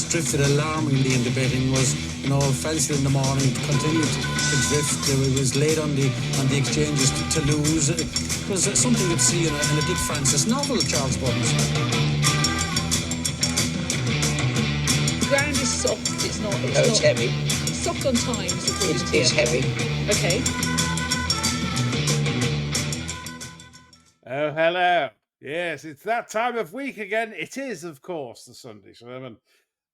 drifted alarmingly in the betting was, Felsted in the morning continued to drift. It was late on the exchanges to lose. It was something you'd see in a Dick Francis novel, Charles Buttons. The ground is soft. It's heavy. It's soft on times. It's heavy. Okay. Oh, hello. Yes, it's that time of week again. It is, of course, the Sunday Sermon.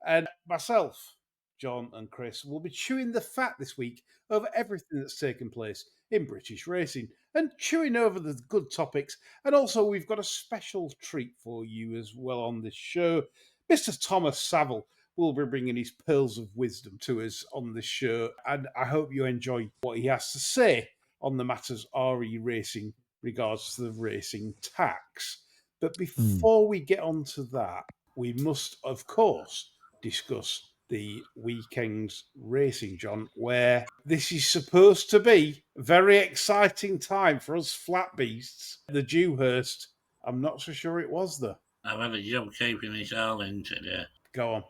And myself, John and Chris will be chewing the fat this week over everything that's taken place in British racing and chewing over the good topics. And also, we've got a special treat for you as well on this show. Mr. Thomas Savill will be bringing his pearls of wisdom to us on this show. And I hope you enjoy what he has to say on the matters RE Racing regards to the racing tax. But before we get on to that, we must, of course, discuss the weekend's racing, John, where this is supposed to be a very exciting time for us flat beasts. The Dewhurst, I'm not so sure it was, though. I've had a job keeping this all in today. Go on.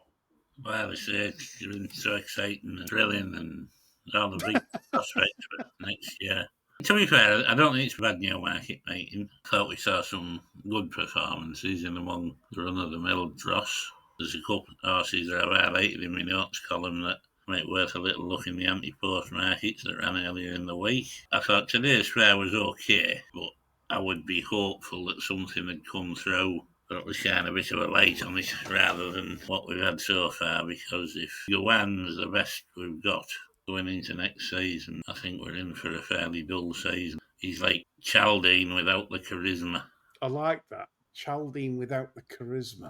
Well, they say it's been so exciting and thrilling and all the big prospects for next year. To be fair, I don't think it's bad Newmarket mating. I thought we saw some good performances in among the run-of-the-mill dross. There's a couple of horses that I've highlighted in my notes column that might worth a little look in the anti-post markets that ran earlier in the week. I thought today's fair was okay, but I would be hopeful that something had come through that would shine a bit of a light on it rather than what we've had so far, because if Yuan's the best we've got going into next season, I think we're in for a fairly dull season. He's like Chaldine without the charisma. I like that. Chaldine without the charisma.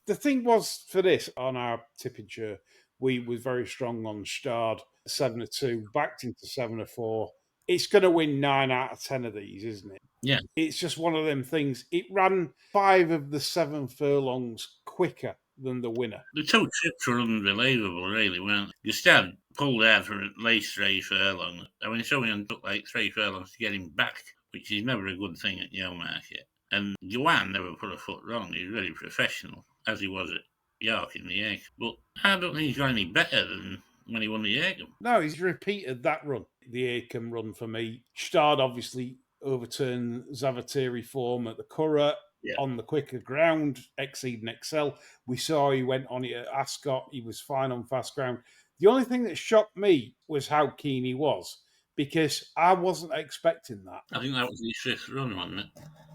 The thing was, for this, on our tipping show, we was very strong on Stard, 7-2, backed into 7-4. It's going to win 9 out of 10 of these, isn't it? Yeah. It's just one of them things. It ran 5 of the 7 furlongs quicker than the winner. The 2 trips were unbelievable, really, weren't they? Gustad pulled out for at least 3 furlongs. I mean, Sowian took like 3 furlongs to get him back, which is never a good thing at Newmarket. And Yuan never put a foot wrong. He was really professional, as he was at York in the Egg. But I don't think he's got any better than when he won the Acom. No, he's repeated that run, the Acom run for me. Stard obviously overturned Zavateri form at the Curragh. Yeah. On the quicker ground, Exceed and Excel. We saw he went on it at Ascot. He was fine on fast ground. The only thing that shocked me was how keen he was, because I wasn't expecting that. I think that was his 5th run, wasn't it?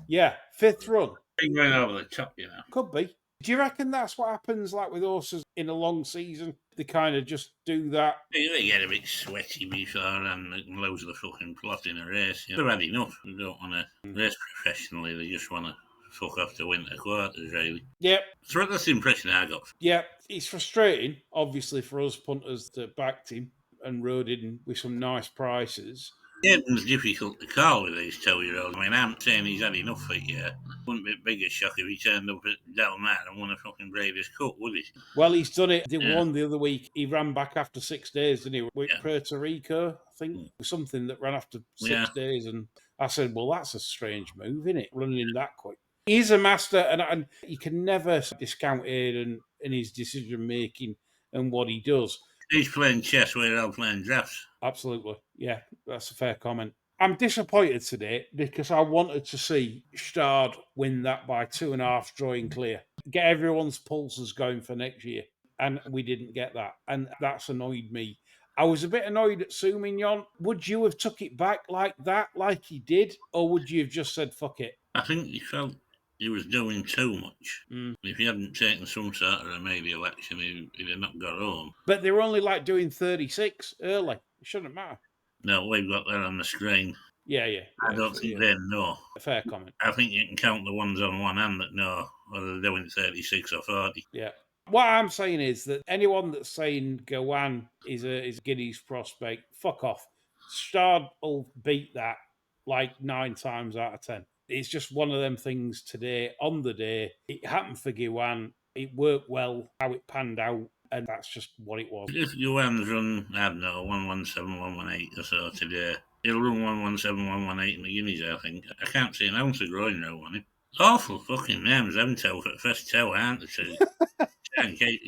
Yeah, 5th run. He went over the top, you know. Could be. Do you reckon that's what happens like with horses in a long season? They kind of just do that? They get a bit sweaty before and they can lose the fucking plot in a race. You know? They've had enough. They don't want to race professionally. They just want to fuck off to winter quarters, really. Yep. So that's the impression I got. Yeah, it's frustrating, obviously, for us punters that backed him and rode in with some nice prices. It's difficult to call with these 2-year-olds. I mean, I'm saying he's had enough for a year. Wouldn't be a bigger shock if he turned up at Del Mar and won a fucking Breeders' Cup, would he? Well, he's done it. He won the other week. He ran back after 6 days, didn't he? With Puerto Rico, I think. Something that ran after 6 days. And I said, well, that's a strange move, isn't it? Running that quick. He's a master, and you can never discount Aidan in his decision-making and what he does. He's playing chess, we're all playing drafts. Absolutely. Yeah, that's a fair comment. I'm disappointed today because I wanted to see Stard win that by 2.5 drawing clear. Get everyone's pulses going for next year. And we didn't get that. And that's annoyed me. I was a bit annoyed at Soumignon. Would you have took it back like that, like he did? Or would you have just said, fuck it? I think he felt he was doing too much. If he hadn't taken some sort of remedial action, he'd have not got home. But they were only like doing 36 early. It shouldn't matter. No, we've got that on the screen. Yeah. I don't think they know. A fair comment. I think you can count the ones on one hand that know whether they're doing 36 or 40. Yeah. What I'm saying is that anyone that's saying Gawan is a Guineas prospect, fuck off. Stard will beat that like 9 times out of 10. It's just one of them things today, on the day. It happened for Gawan. It worked well, how it panned out, and that's just what it was. If Gawan's run, I don't know, 117, 118 or so today, he'll run 117, 118 in the Guineas, I think. I can't see an ounce of groin row on him. Awful fucking names, them two for the first 2, aren't they?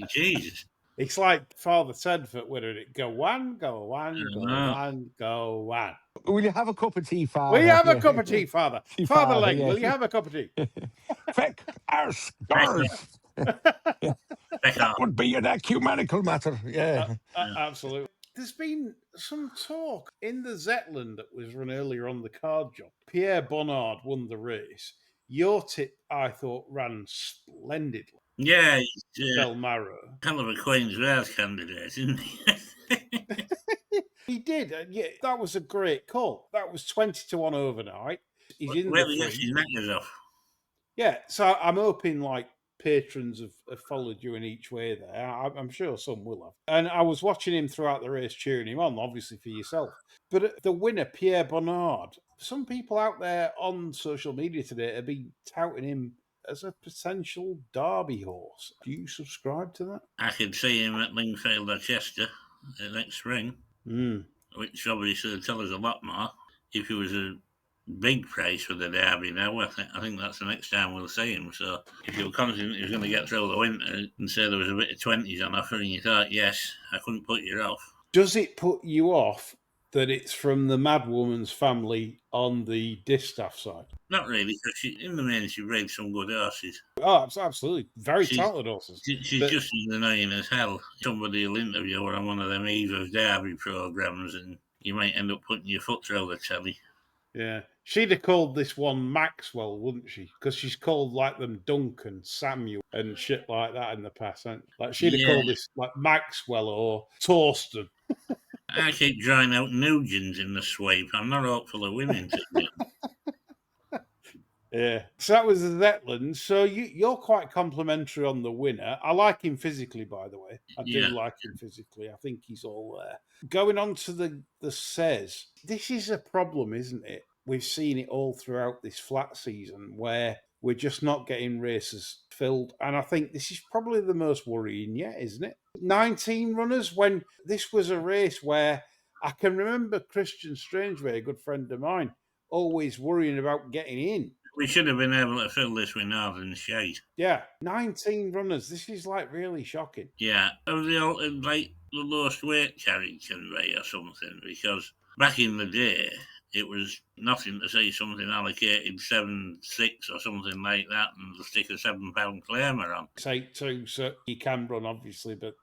Jesus. It's like Father Tedford winning it. Go one, go one, go know. one, go one. Will you have a cup of tea, Father? Will you have a Yeah. cup of tea, Father? Tea, Father Father, Lang, yeah. will you have a cup of tea? Feck, arse, gars. That would be an ecumenical matter, yeah. Absolutely. There's been some talk in the Zetland that was run earlier on the card job. Pierre Bonnard won the race. Your tip, I thought, ran splendidly. Yeah, he's Belmaro. kind of a Queen's Rares candidate, isn't he? He did. Yeah, that was a great call. That was 20-1 overnight. He's in Where the he gets free. his knackers off. Yeah, so I'm hoping like patrons have followed you in each way there. I'm sure some will have. And I was watching him throughout the race, cheering him on, obviously for yourself. But the winner, Pierre Bonnard, some people out there on social media today have been touting him as a potential Derby horse. Do you subscribe to that? I could see him at Lingfield or Chester next spring, which obviously will tell us a lot more. If he was a big price for the Derby now, I think that's the next time we'll see him. So if you were confident he was going to get through the winter and say there was a bit of 20s on offer and you thought, yes, I couldn't put you off. Does it put you off that it's from the Madwoman's family on the distaff side? Not really, because in the main she breeds some good horses. Oh, absolutely. Very talented horses. She's But- just as annoying as hell. Somebody will interview her on one of them Eve of Derby programmes and you might end up putting your foot through the telly. Yeah. She'd have called this one Maxwell, wouldn't she? Because she's called like them Duncan, Samuel, and shit like that in the past. Like she'd have called this like Maxwell or Torsten. I keep drawing out Nugents in the sweep. I'm not hopeful of winning today. Yeah. So that was the Zetland. So you're quite complimentary on the winner. I like him physically, by the way. I do like him physically. I think he's all there. Going on to the says, this is a problem, isn't it? We've seen it all throughout this flat season where we're just not getting races filled. And I think this is probably the most worrying yet, isn't it? 19 runners when this was a race where I can remember Christian Strangeway, a good friend of mine, always worrying about getting in. We should have been able to fill this with Northern Shade. Yeah, 19 runners. This is like really shocking. Yeah, of the like the lowest weight carried convey or something, because back in the day it was nothing to see something allocated 7.6 or something like that and stick a £7 claimer on. It's 8.2, so you can run obviously, but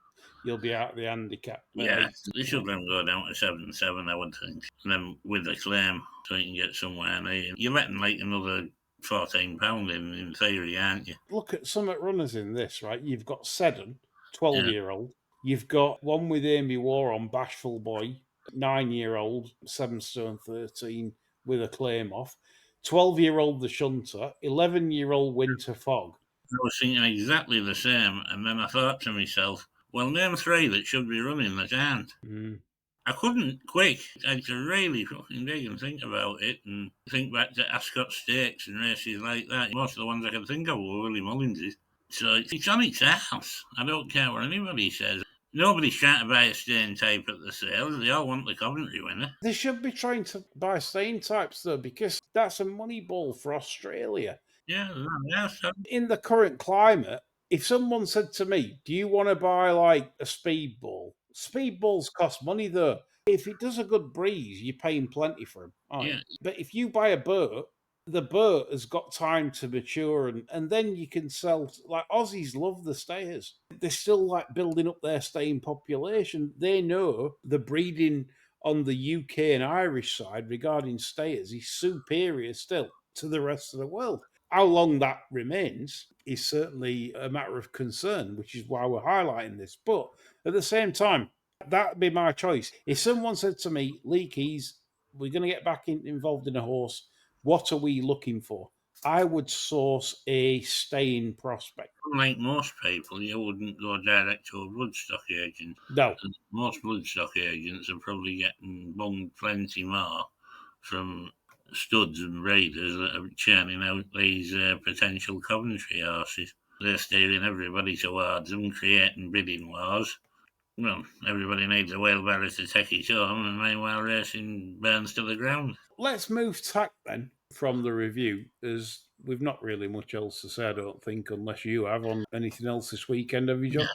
you'll be out of the handicap. Yeah, they should then go down to 7.7, I would think. And then with the claim, so you can get somewhere near. You're letting like another £14 in theory, aren't you? Look at some runners in this, right? You've got Seddon, 12-year-old. You've got one with Amy War on Bashful Boy, 9-year-old, 7 stone 13 with a claim off. 12-year-old The Shunter, 11-year-old Winter Fog. I was thinking exactly the same, and then I thought to myself, well, name 3 that should be running that aren't. I couldn't quick. I had to really fucking dig and think about it and think back to Ascot Stakes and races like that. Most of the ones I could think of were Willie Mullins's. So it's on its ass. I don't care what anybody says. Nobody's trying to buy a staying type at the sales. They all want the Coventry winner. They should be trying to buy staying types, though, because that's a money ball for Australia. Yeah. In the current climate, if someone said to me, do you want to buy like a speedball? Speedballs cost money, though. If it does a good breeze, you're paying plenty for them. Yeah. But if you buy a boat, the boat has got time to mature and then you can sell. Like Aussies love the stayers. They're still like building up their staying population. They know the breeding on the UK and Irish side regarding stayers is superior still to the rest of the world. How long that remains is certainly a matter of concern, which is why we're highlighting this. But at the same time, that'd be my choice. If someone said to me, Lee Keys, we're going to get back involved in a horse, what are we looking for? I would source a staying prospect. Unlike most people, you wouldn't go direct to a bloodstock agent. No. And most bloodstock agents are probably getting bunged plenty more from studs and breeders that are churning out these potential Coventry horses. They're steering everybody towards them, creating bidding wars. Well, everybody needs a wheelbarrow to take it home, and meanwhile racing burns to the ground. Let's move tack then from the review is we've not really much else to say, I don't think, unless you have on anything else this weekend, have you, John?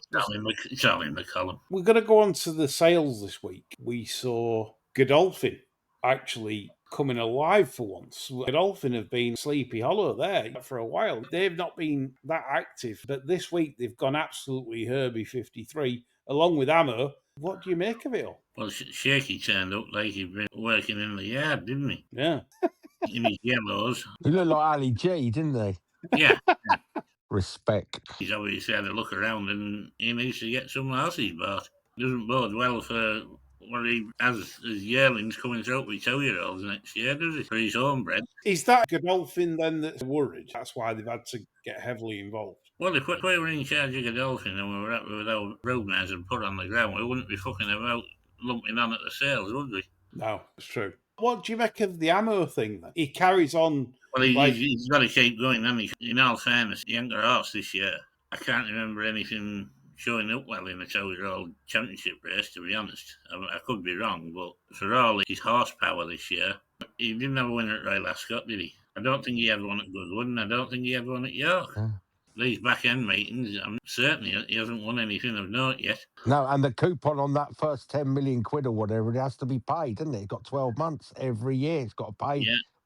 It's all in the column. We're going to go on to the sales this week. We saw Godolphin actually coming alive for once. Godolphin have been Sleepy Hollow there for a while. They've not been that active, but this week they've gone absolutely Herbie 53 along with Ammo. What do you make of it all? Well, Shaky turned up like he'd been working in the yard, didn't he? Yeah. In his yellows. He looked like Ali G, didn't he? Yeah. Respect. He's obviously had a look around and he needs to get some horses bought. Doesn't bode well for what he has as yearlings coming through with 2-year-olds next year, does he? For his own bread. Is that Godolphin then that's worried? That's why they've had to get heavily involved. Well, if we were in charge of Godolphin and we were happy with our roadnights and put on the ground, we wouldn't be fucking about lumping on at the sales, would we? No, it's true. What do you make of the Ammo thing then? He carries on. Well, he's got to keep going, hasn't he? In all fairness, he ain't got a horse this year. I can't remember anything showing up well in a 2-year-old championship race, to be honest. I could be wrong, but for all his horsepower this year, he didn't have a winner at Royal Ascot, did he? I don't think he had one at Goodwood, and I don't think he had one at York. These back-end meetings, certainly he hasn't won anything of note yet. No, and the coupon on that first 10 million quid or whatever, it has to be paid, doesn't it? It's got 12 months every year. It's got to pay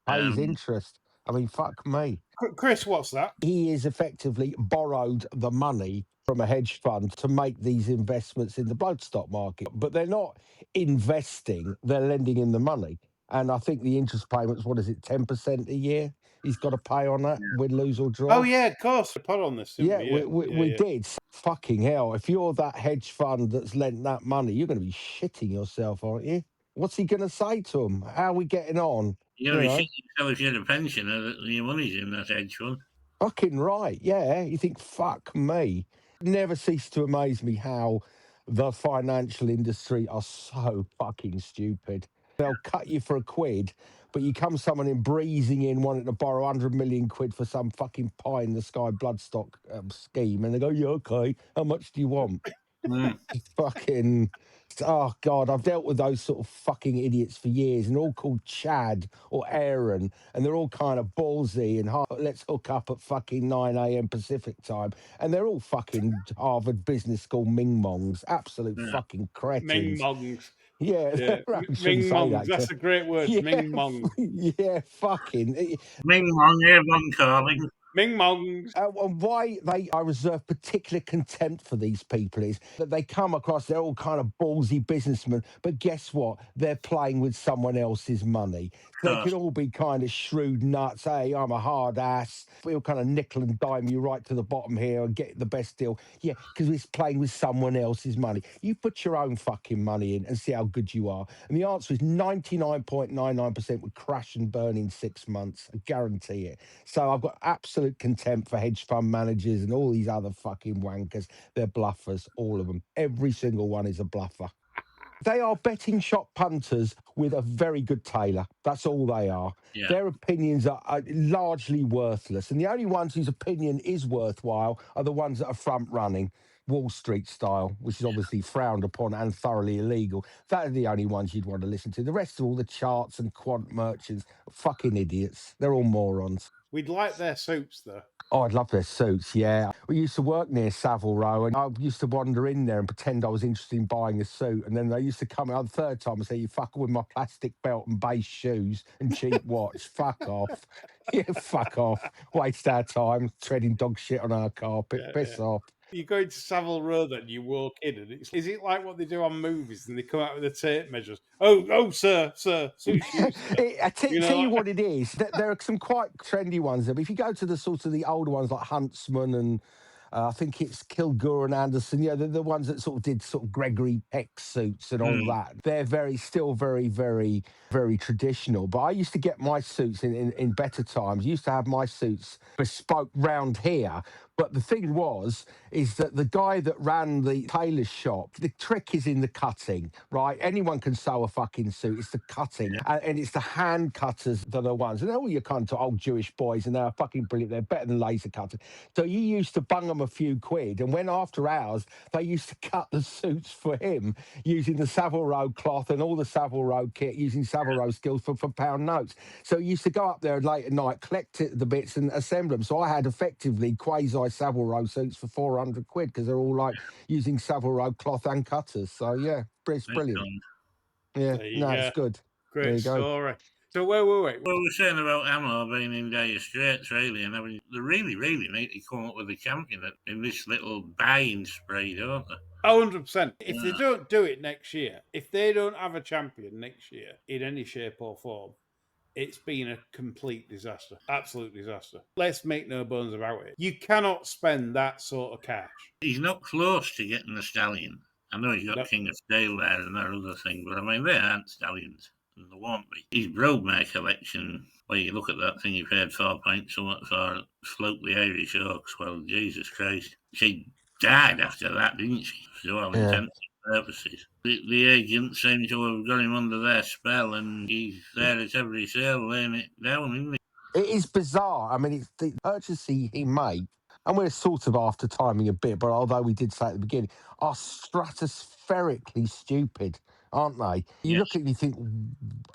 his interest. I mean, fuck me. Chris, what's that? He is effectively borrowed the money from a hedge fund to make these investments in the bloodstock market. But they're not investing, they're lending in the money. And I think the interest payments, 10% a year? He's got to pay on that, win, lose or draw. Oh, yeah, of course. We put on this, didn't we? We did. Fucking hell. If you're that hedge fund that's lent that money, you're going to be shitting yourself, aren't you? What's he going to say to them? How are we getting on? You're going to be shitting yourself if you're a pensioner, your money's in that hedge fund. Fucking right, yeah. You think, fuck me. Never cease to amaze me how the financial industry are so fucking stupid. They'll cut you for a quid, but you come someone in breezing in wanting to borrow 100 million quid for some fucking pie in the sky bloodstock scheme, and they go, yeah, okay, how much do you want? Fucking, oh God, I've dealt with those sort of fucking idiots for years, and they're all called Chad or Aaron, and they're all kind of ballsy and let's hook up at fucking 9 a.m. Pacific time, and they're all fucking Harvard Business School ming-mongs, absolute fucking cretins. Ming-mongs. Yeah. Ming-mongs, that's a great word, Ming-mong. Yeah, fucking. Ming-mong, everyone calling. Ming-mongs. Why I reserve particular contempt for these people is that they come across, they're all kind of ballsy businessmen, but guess what? They're playing with someone else's money. They can all be kind of shrewd nuts. Hey, I'm a hard ass. We'll kind of nickel and dime you right to the bottom here and get the best deal. Yeah, because it's playing with someone else's money. You put your own fucking money in and see how good you are. And the answer is 99.99% would crash and burn in 6 months. I guarantee it. So I've got absolute contempt for hedge fund managers and all these other fucking wankers. They're bluffers, all of them. Every single one is a bluffer. They are betting shop punters with a very good tailor. That's all they are. Yeah. Their opinions are largely worthless. And the only ones whose opinion is worthwhile are the ones that are front running, Wall Street style, which is obviously frowned upon and thoroughly illegal. That are the only ones you'd want to listen to. The rest of all the charts and quant merchants, fucking idiots. They're all morons. We'd like their suits, though. Oh, I'd love their suits, yeah. We used to work near Savill Row, and I used to wander in there and pretend I was interested in buying a suit. And then they used to come out the third time and say, you fuck with my plastic belt and base shoes and cheap watch. Fuck off. Yeah, fuck off. Waste our time treading dog shit on our carpet. Piss off. You go into Savill Row, then you walk in, and is it like what they do on movies? And they come out with the tape measures. Oh, sir, suit you, sir. I tell you what it is. There are some quite trendy ones there. But if you go to the sort of the older ones like Huntsman and I think it's Kilgore and Anderson, the ones that sort of did sort of Gregory Peck suits and all that. They're still very, very, very traditional. But I used to get my suits in better times. I used to have my suits bespoke round here But the thing is that the guy that ran the tailor's shop, the trick is in the cutting, right? Anyone can sew a fucking suit. It's the cutting. And it's the hand cutters that are ones. And all your kind of old Jewish boys, and they're fucking brilliant. They're better than laser cutters. So you used to bung them a few quid. And when after hours, they used to cut the suits for him using the Savill Row cloth and all the Savill Row kit, using Savill Row skills for pound notes. So you used to go up there late at night, collect the bits and assemble them. So I had effectively quasi Savill Row suits for 400 quid because they're all like using Savill Row cloth and cutters. So yeah, it's brilliant. Excellent. Yeah, There you no, go. it's good. There Great you go. story. So wait. Well, we were saying about Ammo being in dire straits, really, and having they really need to come up with a champion in this little buying spree, don't they? 100%. If they don't do it next year, if they don't have a champion next year in any shape or form, it's been a complete disaster. Absolute disaster. Let's make no bones about it. You cannot spend that sort of cash. He's not close to getting the stallion. I know he's got Nope. King of Steel there and that other thing, but I mean, they aren't stallions, and they won't be. His Broadmare collection, well, you look at that thing, he paid 4 points somewhat for Float the Irish Oaks. Well, Jesus Christ. She died after that, didn't she? To all intents and purposes. The agents seem to have got him under their spell, and he's there at every sale laying it down, isn't he? It is bizarre. I mean, it's the purchases he made, and we're sort of after timing a bit, but although we did say at the beginning, are stratospherically stupid, aren't they? You look at it and you think,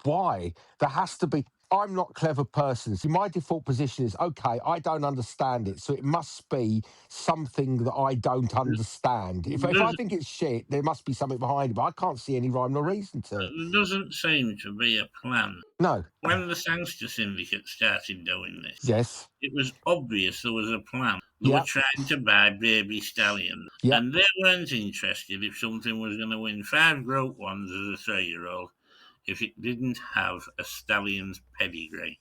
why? There has to be. I'm not a clever person. So my default position is, okay, I don't understand it. So it must be something that I don't understand. If I think it's shit, there must be something behind it, but I can't see any rhyme or reason to it. There doesn't seem to be a plan. No. When the Sangster Syndicate started doing this, Yes. it was obvious there was a plan. They were trying to buy baby stallions, and they weren't interested if something was going to win 5 Groat ones as a 3-year-old if it didn't have a stallion's pedigree.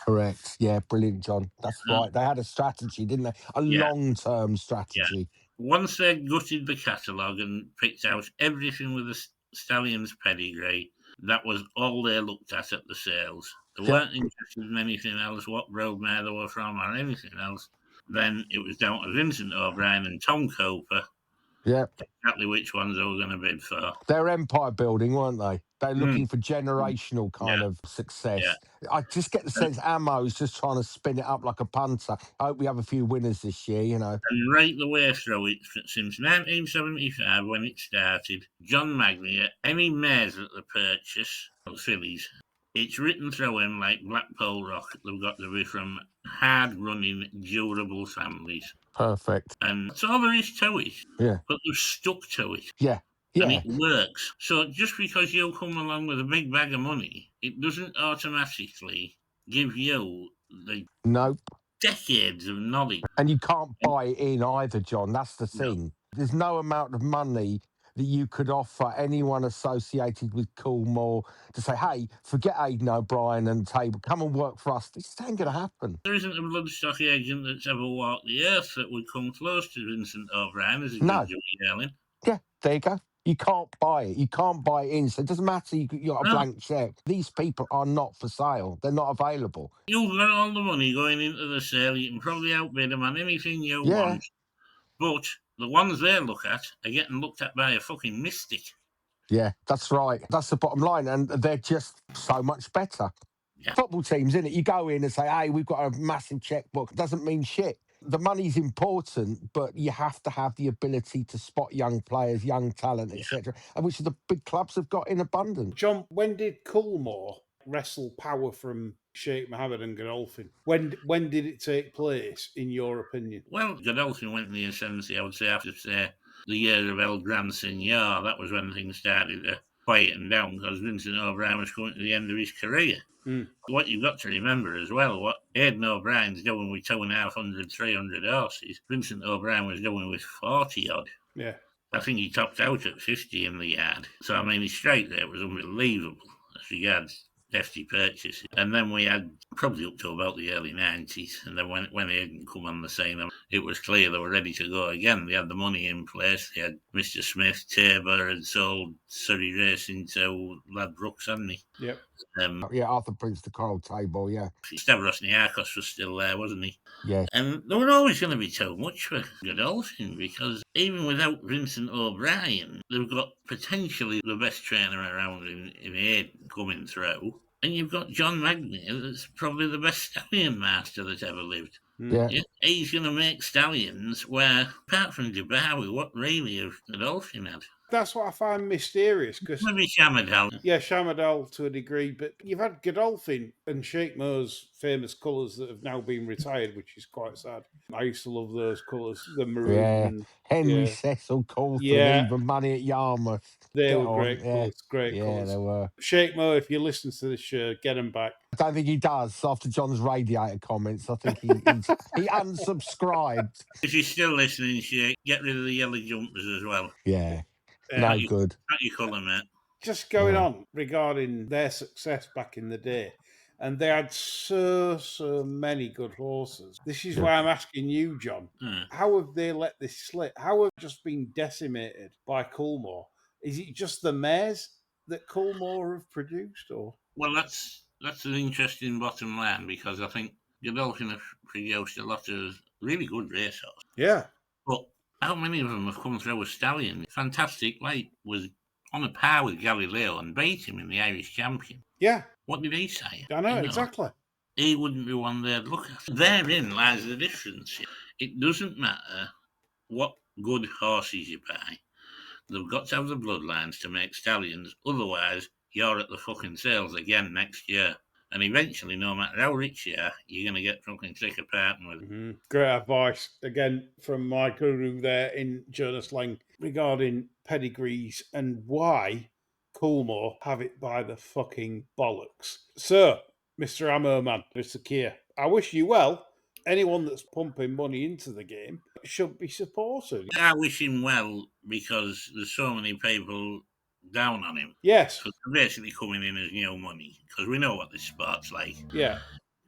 Correct. Yeah, brilliant, John. That's right. They had a strategy, didn't they? A long-term strategy. Once they'd gutted the catalogue and picked out everything with a stallion's pedigree, that was all they looked at the sales. They weren't interested in anything else, what Broadmare they were from or anything else. Then it was down to Vincent O'Brien and Tom Coper. Yeah. Exactly which ones they were going to bid for. They're empire building, weren't they? They're looking for generational kind of success. Yeah. I just get the sense Ammo's just trying to spin it up like a punter. I hope we have a few winners this year, you know. And right the way through it, since 1975 when it started, John Magnier, any mares at the purchase, fillies, it's written through him like Blackpool Rock. They've got to be from hard-running, durable families. Perfect. And that's all there is to it. Yeah. But they've stuck to it. Yeah. Yeah. And it works. So just because you come along with a big bag of money, it doesn't automatically give you the decades of knowledge. And you can't buy it in either, John. That's the thing. No. There's no amount of money that you could offer anyone associated with Coolmore to say, hey, forget Aidan O'Brien and Table, come and work for us. This ain't going to happen. There isn't a bloodstock agent that's ever walked the earth that would come close to Vincent O'Brien as a judge of yelling. Yeah, there you go. You can't buy it. You can't buy it in. So it doesn't matter. You got a blank check. These people are not for sale. They're not available. You've got all the money going into the sale. You can probably outbid them on anything you want. But the ones they look at are getting looked at by a fucking mystic. Yeah, that's right. That's the bottom line. And they're just so much better. Yeah. Football teams, innit? You go in and say, hey, we've got a massive checkbook. Doesn't mean shit. The money's important, but you have to have the ability to spot young players, young talent, etc., which the big clubs have got in abundance. John, when did Coolmore wrestle power from Sheikh Mohammed and Godolphin? When did it take place, in your opinion? Well, Godolphin went in the ascendancy, I would say, after, say, the year of El Gran Senor. That was when things started to quieten down, because Vincent O'Brien was coming to the end of his career. What you've got to remember as well, what Aidan O'Brien's doing with 250, 300 horses, Vincent O'Brien was doing with 40 odd. Yeah. I think he topped out at 50 in the yard. So, I mean, his straight there was unbelievable as regards hefty purchases. And then we had probably up to about the early 90s. And then when they hadn't come on the scene, it was clear they were ready to go again. They had the money in place. They had Mr. Smith, Tabor had sold Surrey Racing to Ladbrokes, hadn't he? Yep. Arthur Prince, the coral table, yeah. Stavros Niarchos was still there, wasn't he? Yeah. And there were always going to be too much for Godolphin, because even without Vincent O'Brien, they've got potentially the best trainer around in Hayden coming through. And you've got John Magny, that's probably the best stallion master that ever lived. Yeah. He's going to make stallions where, apart from Dubawi, what really have Godolphin had? That's what I find mysterious, because Maybe Shamadal. yeah, Shamadal to a degree, but you've had Godolphin and Sheikh Mo's famous colours that have now been retired, which is quite sad. I used to love those colours, the maroon. Yeah. And, Henry yeah. Cecil Coulthard, Yeah. even Money at Yarmouth. They Get were on, great yeah. colours, great Yeah, colours. they were. Sheikh Mo, if you listen to this show, get them back. I don't think he does after John's radiator comments. I think he unsubscribed. If you're still listening, Sheikh, get rid of the yellow jumpers as well. Yeah. Yeah. No good. Not your colour, mate. Just going on regarding their success back in the day, and they had so many good horses. This is why I'm asking you, John. How have they let this slip? How have just been decimated by Coolmore? Is it just the mares that Coolmore have produced, or? Well, that's an interesting bottom line, because I think Godolphin have produced a lot of really good racehorses. Yeah. But how many of them have come through with Stallion? Fantastic Light was on a par with Galileo and beat him in the Irish Champion. Yeah. What did he say? I know, exactly. He wouldn't be one they'd look at. Therein lies the difference. It doesn't matter what good horses you buy. They've got to have the bloodlines to make stallions. Otherwise, you're at the fucking sales again next year. And eventually, no matter how rich you are, you're going to get fucking sick of parting with it. Great advice, again, from my guru there in Jonas Lang regarding pedigrees and why Coolmore have it by the fucking bollocks. So, Mr. Ammo Man, Mr. Keir, I wish you well. Anyone that's pumping money into the game should be supported. I wish him well, because there's so many people down on him. Yes. So they're basically coming in as new money, because we know what this sport's like. Yeah.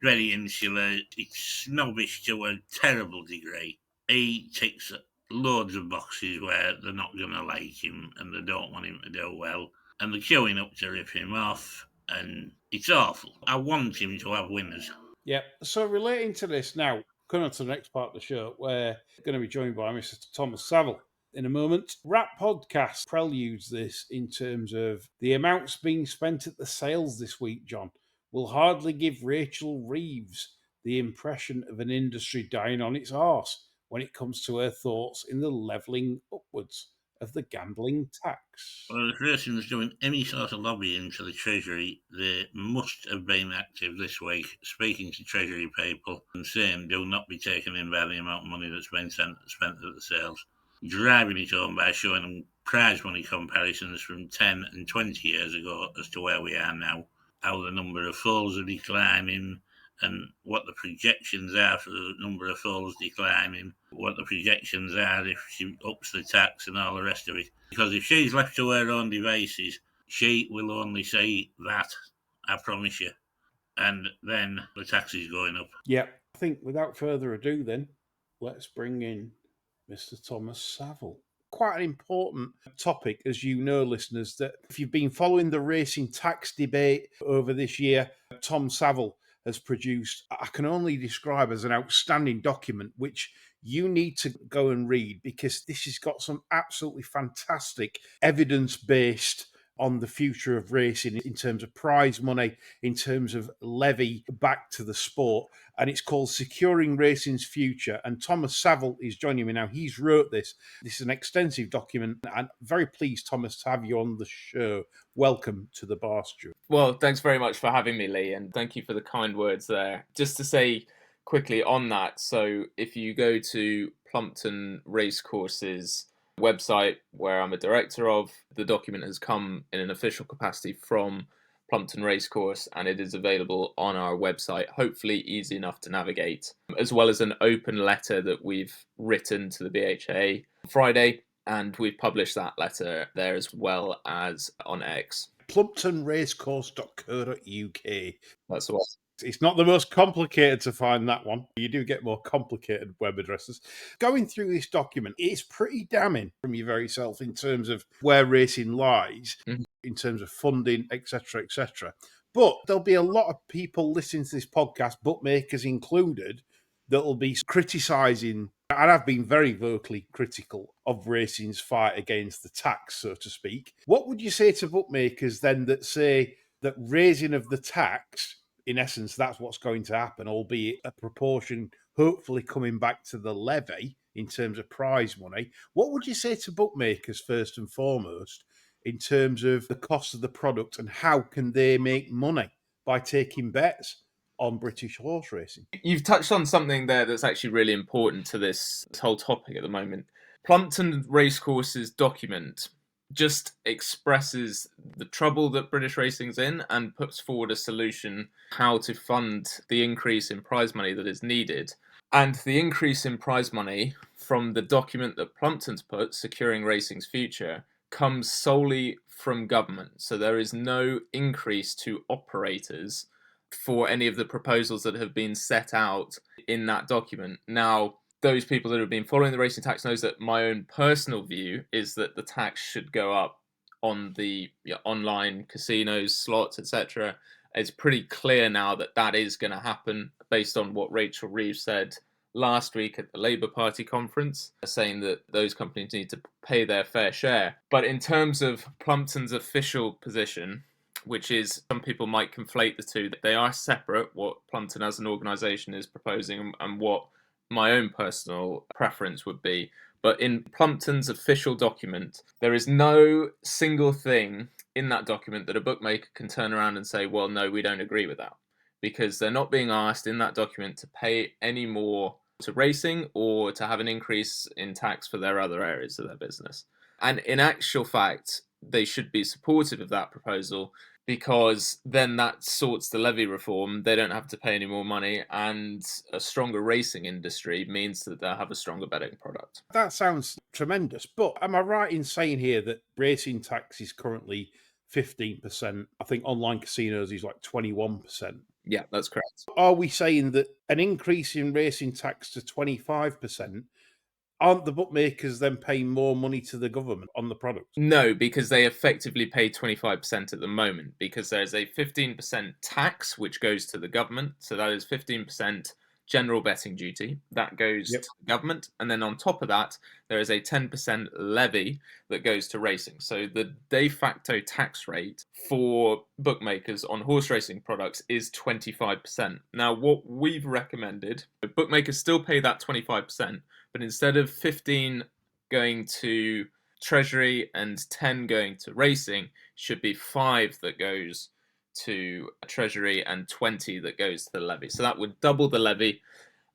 Very insular, it's snobbish to a terrible degree. He ticks loads of boxes where they're not going to like him and they don't want him to do well, and they're queuing up to rip him off, and it's awful. I want him to have winners. Yeah. So relating to this now, coming on to the next part of the show, we're going to be joined by Mr. Thomas Savill in a moment. Rap Podcast preludes this in terms of the amounts being spent at the sales this week, John, will hardly give Rachel Reeves the impression of an industry dying on its arse when it comes to her thoughts in the levelling upwards of the gambling tax. Well, if racing's doing any sort of lobbying to the Treasury, they must have been active this week, speaking to Treasury people and saying do not be taken in by the amount of money that's been spent at the sales. Driving it home by showing them prize money comparisons from 10 and 20 years ago as to where we are now, how the number of foals are declining, and what the projections are for the number of foals declining, what the projections are if she ups the tax and all the rest of it. Because if she's left to her own devices, she will only see that, I promise you. And then the tax is going up. Yeah, I think without further ado then, let's bring in Mr. Thomas Savill. Quite an important topic, as you know, listeners, that if you've been following the racing tax debate over this year, Tom Savill has produced, I can only describe as an outstanding document, which you need to go and read, because this has got some absolutely fantastic evidence-based on the future of racing in terms of prize money, in terms of levy back to the sport. And it's called Securing Racing's Future. And Thomas Savill is joining me now. He's wrote this. This is an extensive document. And very pleased, Thomas, to have you on the show. Welcome to the Bar Stew. Well, thanks very much for having me, Lee. And thank you for the kind words there. Just to say quickly on that, so if you go to Plumpton Racecourses website, where I'm a director of, the document has come in an official capacity from Plumpton Racecourse, and it is available on our website, hopefully easy enough to navigate, as well as an open letter that we've written to the BHA Friday, and we've published that letter there as well as on X. PlumptonRacecourse.co.uk. That's the one. It's not the most complicated to find that one. You do get more complicated web addresses. Going through this document, it's pretty damning from your very self in terms of where racing lies, in terms of funding, etc., etc. But there'll be a lot of people listening to this podcast, bookmakers included, that will be criticising, and I've been very vocally critical of racing's fight against the tax, so to speak. What would you say to bookmakers then that say that raising of the tax, in essence, that's what's going to happen, albeit a proportion hopefully coming back to the levy in terms of prize money? What would you say to bookmakers first and foremost in terms of the cost of the product and how can they make money by taking bets on British horse racing? You've touched on something there that's actually really important to this whole topic at the moment. Plumpton Racecourse's document just expresses the trouble that British racing's in and puts forward a solution how to fund the increase in prize money that is needed. And the increase in prize money from the document that Plumpton's put, Securing Racing's Future, comes solely from government. So there is no increase to operators for any of the proposals that have been set out in that document. Now, those people that have been following the racing tax knows that my own personal view is that the tax should go up on the online casinos, slots, etc. It's pretty clear now that that is going to happen based on what Rachel Reeves said last week at the Labour Party conference, saying that those companies need to pay their fair share. But in terms of Plumpton's official position, which is some people might conflate the two, they are separate, what Plumpton as an organisation is proposing and what my own personal preference would be. But in Plumpton's official document, there is no single thing in that document that a bookmaker can turn around and say, well, no, we don't agree with that. Because they're not being asked in that document to pay any more to racing or to have an increase in tax for their other areas of their business. And in actual fact, they should be supportive of that proposal, because then that sorts the levy reform. They don't have to pay any more money, and a stronger racing industry means that they'll have a stronger betting product. That sounds tremendous. But am I right in saying here that racing tax is currently 15%? I think online casinos is like 21%. Yeah, that's correct. Are we saying that an increase in racing tax to 25%, aren't the bookmakers then paying more money to the government on the product? No, because they effectively pay 25% at the moment, because there's a 15% tax which goes to the government. So that is 15% general betting duty that goes to the government, and then on top of that there is a 10% levy that goes to racing. So the de facto tax rate for bookmakers on horse racing products is 25%. Now, what we've recommended, bookmakers still pay that 25%, but instead of 15 going to Treasury and 10 going to racing, should be 5 that goes to Treasury and 20 that goes to the levy. So that would double the levy,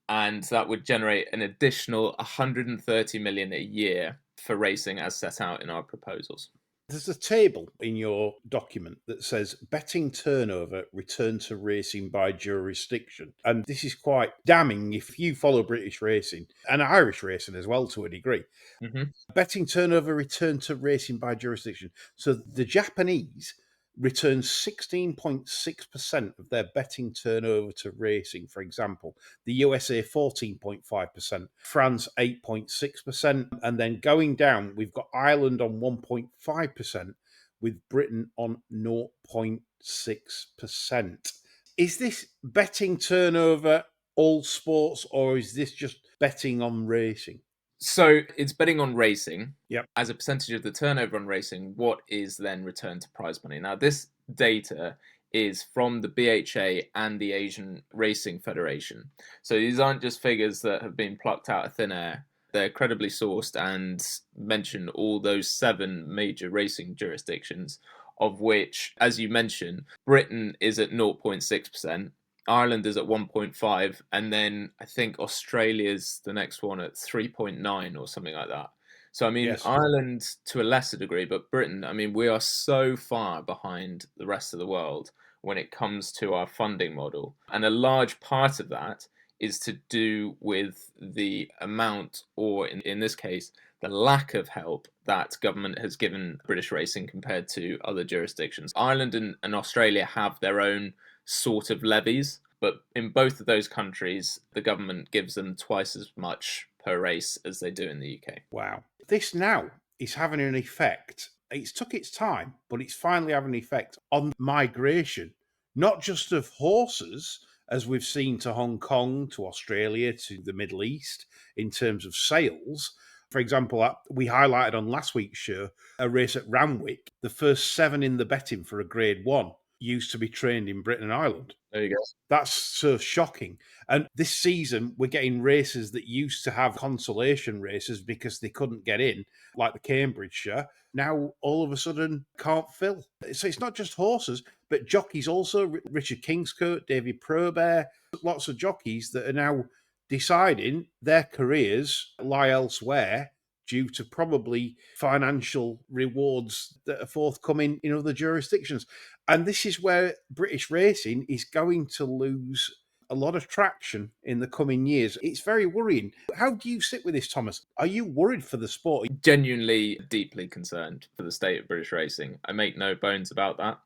and that would generate an additional 130 million a year for racing as set out in our proposals. There's a table in your document that says betting turnover returned to racing by jurisdiction. And this is quite damning if you follow British racing and Irish racing as well to a degree. Mm-hmm. Betting turnover returned to racing by jurisdiction. So the Japanese returned 16.6% of their betting turnover to racing, for example. The USA 14.5%, France 8.6%, and then going down, we've got Ireland on 1.5%, with Britain on 0.6%. Is this betting turnover all sports, or is this just betting on racing? So it's betting on racing. Yep. As a percentage of the turnover on racing, what is then returned to prize money? Now, this data is from the BHA and the Asian Racing Federation. So these aren't just figures that have been plucked out of thin air. They're credibly sourced and mention all those 7 major racing jurisdictions, of which, as you mentioned, Britain is at 0.6%. Ireland is at 1.5, and then I think Australia's the next one at 3.9 or something like that. So, I mean, Yes. Ireland to a lesser degree, but Britain, I mean, we are so far behind the rest of the world when it comes to our funding model. And a large part of that is to do with the amount, or in this case, the lack of help that government has given British racing compared to other jurisdictions. Ireland and Australia have their own sort of levies, but in both of those countries, the government gives them twice as much per race as they do in the UK. Wow. This now is having an effect. It's took its time, but it's finally having an effect on migration, not just of horses, as we've seen to Hong Kong, to Australia, to the Middle East, in terms of sales. For example, we highlighted on last week's show a race at Ramwick. The first 7 in the betting for a Grade 1 used to be trained in Britain and Ireland. There you go. That's so shocking. And this season, we're getting races that used to have consolation races because they couldn't get in, like the Cambridgeshire, now all of a sudden can't fill. So it's not just horses, but jockeys also. Richard Kingscote, David Probert, lots of jockeys that are now deciding their careers lie elsewhere due to probably financial rewards that are forthcoming in other jurisdictions. And this is where British racing is going to lose a lot of traction in the coming years. It's very worrying. How do you sit with this, Thomas? Are you worried for the sport? Genuinely deeply concerned for the state of British racing. I make no bones about that.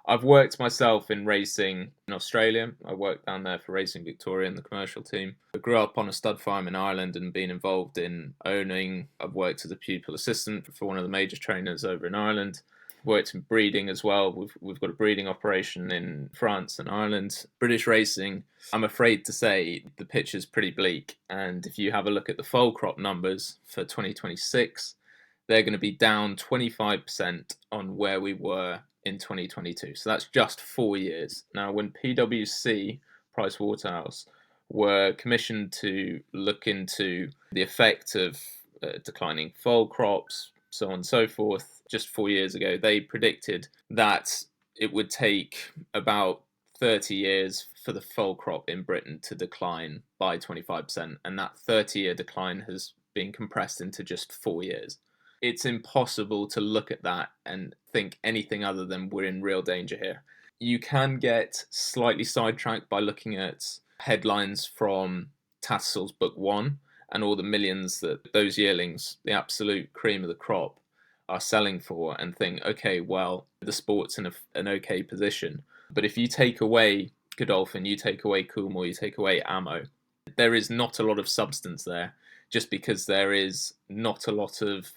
I've worked myself in racing in Australia. I worked down there for Racing Victoria in the commercial team. I grew up on a stud farm in Ireland and been involved in owning. I've worked as a pupil assistant for one of the major trainers over in Ireland. Worked in breeding as well. We've got a breeding operation in France and Ireland. British racing, I'm afraid to say, the picture's pretty bleak. And if you have a look at the foal crop numbers for 2026, they're going to be down 25% on where we were in 2022. So that's just 4 years. Now, when PwC, Pricewaterhouse, were commissioned to look into the effect of declining foal crops, so on and so forth, just 4 years ago, they predicted that it would take about 30 years for the foal crop in Britain to decline by 25%. And that 30-year decline has been compressed into just 4 years. It's impossible to look at that and think anything other than we're in real danger here. You can get slightly sidetracked by looking at headlines from Tattersalls Book 1 and all the millions that those yearlings, the absolute cream of the crop, are selling for, and think, okay, well, the sport's in an okay position. But if you take away Godolphin, you take away Coolmore, you take away Ammo, there is not a lot of substance there, just because there is not a lot of